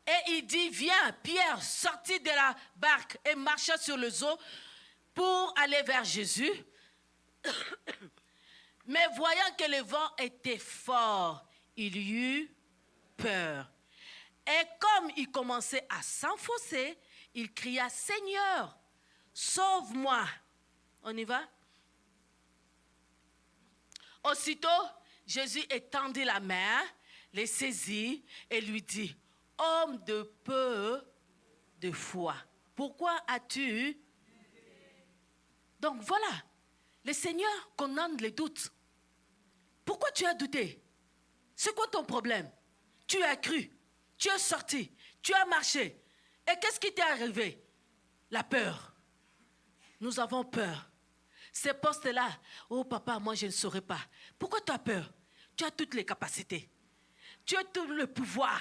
Et il dit, viens, Pierre sortit de la barque et marcha sur les eaux pour aller vers Jésus. Mais voyant que le vent était fort, il eut peur. Et comme il commençait à s'enfoncer, il cria, Seigneur, sauve-moi. On y va? Aussitôt, Jésus étendit la main, les saisit et lui dit, homme de peu de foi, pourquoi as-tu... Donc voilà, le Seigneur condamne les doutes. Pourquoi tu as douté? C'est quoi ton problème? Tu as cru, tu es sorti, tu as marché. Et qu'est-ce qui t'est arrivé? La peur. Nous avons peur. Ces postes-là, oh papa, moi je ne saurais pas. Pourquoi tu as peur? Tu as toutes les capacités. Tu as tout le pouvoir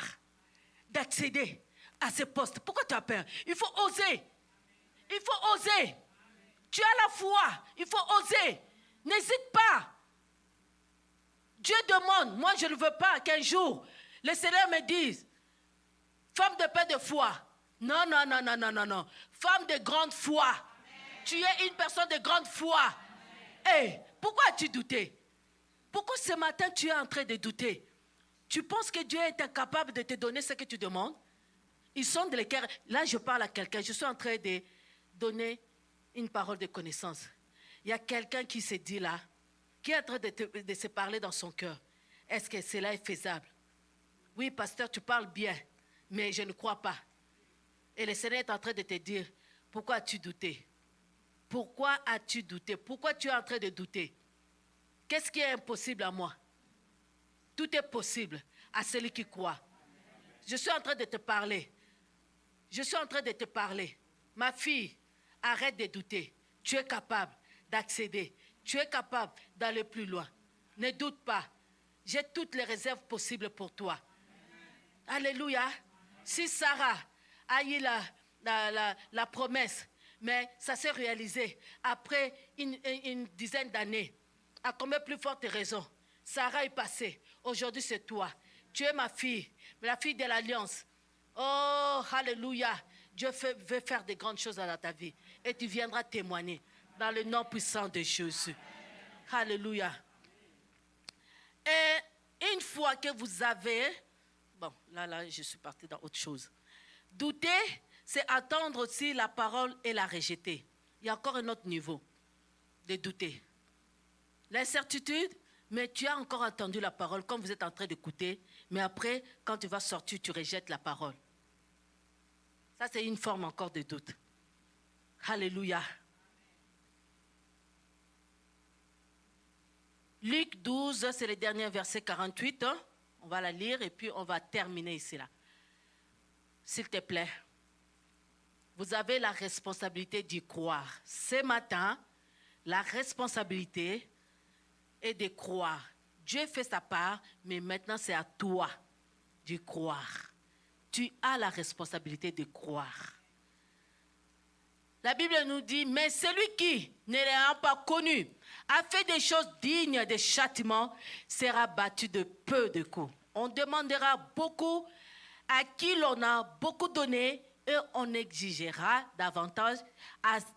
d'accéder à ces postes. Pourquoi tu as peur? Il faut oser. Il faut oser. Tu as la foi. Il faut oser. N'hésite pas. Dieu demande, moi je ne veux pas qu'un jour, le Seigneur me dise, femme de paix de foi. Non. Femme de grande foi. Amen. Tu es une personne de grande foi. Hey, pourquoi as-tu douté? Pourquoi ce matin tu es en train de douter? Tu penses que Dieu est incapable de te donner ce que tu demandes? Ils sont de l'équerre. Là, je parle à quelqu'un. Je suis en train de donner une parole de connaissance. Il y a quelqu'un qui se dit là, qui est en train de se parler dans son cœur. Est-ce que cela est faisable? Oui, pasteur, tu parles bien, mais je ne crois pas. Et le Seigneur est en train de te dire, pourquoi as-tu douté? Pourquoi as-tu douté? Pourquoi tu es en train de douter? Qu'est-ce qui est impossible à moi? Tout est possible à celui qui croit. Je suis en train de te parler. Je suis en train de te parler. Ma fille, arrête de douter. Tu es capable d'accéder. Tu es capable d'aller plus loin. Ne doute pas. J'ai toutes les réserves possibles pour toi. Alléluia. Si Sarah a eu la promesse, mais ça s'est réalisé après une dizaine d'années, à combien plus forte raison? Sarah est passée. Aujourd'hui, c'est toi. Tu es ma fille, la fille de l'Alliance. Oh, alléluia. Dieu veut faire de grandes choses dans ta vie. Et tu viendras témoigner dans le nom puissant de Jésus. Alléluia. Et une fois que vous avez... Bon, là, je suis partie dans autre chose. Douter, c'est attendre aussi la parole et la rejeter. Il y a encore un autre niveau de douter. L'incertitude, mais tu as encore entendu la parole comme vous êtes en train d'écouter, mais après, quand tu vas sortir, tu rejettes la parole. Ça, c'est une forme encore de doute. Alléluia. Luc 12, c'est le dernier verset 48. Hein? On va la lire et puis on va terminer ici. Là. S'il te plaît, vous avez la responsabilité d'y croire. Ce matin, la responsabilité est de croire. Dieu fait sa part, mais maintenant c'est à toi d'y croire. Tu as la responsabilité de croire. La Bible nous dit, mais celui qui, ne l'ayant pas connu, a fait des choses dignes de châtiment, sera battu de peu de coups. On demandera beaucoup à qui l'on a beaucoup donné, et on exigera davantage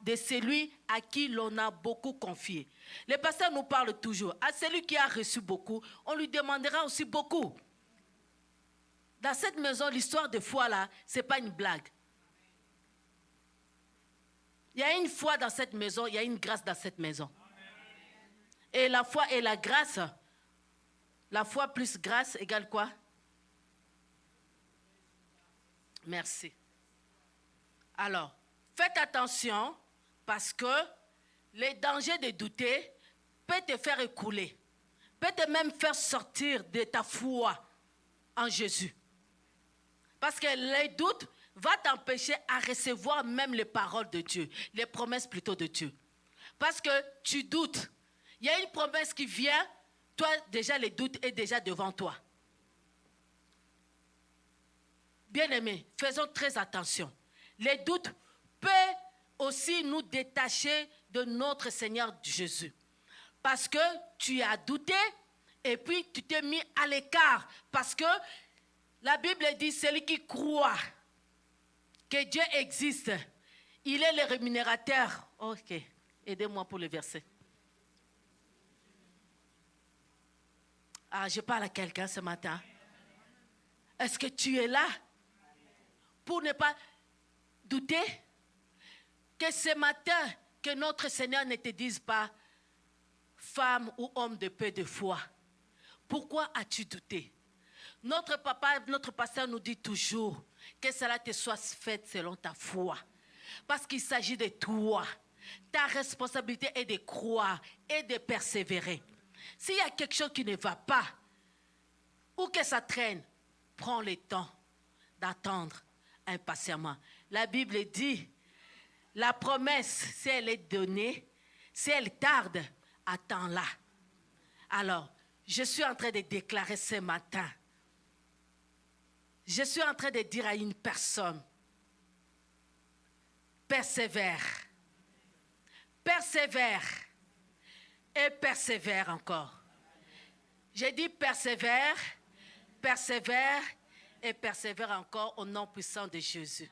de celui à qui l'on a beaucoup confié. Le pasteur nous parle toujours. À celui qui a reçu beaucoup, on lui demandera aussi beaucoup. Dans cette maison, l'histoire de foi là, ce n'est pas une blague. Il y a une foi dans cette maison, il y a une grâce dans cette maison. Et la foi et la grâce, la foi plus grâce égale quoi? Merci. Alors, faites attention parce que les dangers de douter peuvent te faire écouler, peut te même faire sortir de ta foi en Jésus. Parce que les doutes vont t'empêcher à recevoir même les paroles de Dieu, les promesses plutôt de Dieu. Parce que tu doutes. Il y a une promesse qui vient, toi déjà le doute est déjà devant toi. Bien-aimés, faisons très attention. Les doutes peuvent aussi nous détacher de notre Seigneur Jésus. Parce que tu as douté et puis tu t'es mis à l'écart. Parce que la Bible dit, celui qui croit que Dieu existe, il est le rémunérateur. Ok, aidez-moi pour le verset. Ah, je parle à quelqu'un ce matin. Est-ce que tu es là pour ne pas douter que ce matin, que notre Seigneur ne te dise pas, femme ou homme de peu de foi, pourquoi as-tu douté? Notre papa, notre pasteur nous dit toujours que cela te soit fait selon ta foi. Parce qu'il s'agit de toi. Ta responsabilité est de croire et de persévérer. S'il y a quelque chose qui ne va pas, ou que ça traîne, prends le temps d'attendre impatiemment. La Bible dit, la promesse, si elle est donnée, si elle tarde, attends-la. Alors, je suis en train de déclarer ce matin, je suis en train de dire à une personne, persévère, persévère et persévère encore. J'ai dit persévère, persévère et persévère encore au nom puissant de Jésus.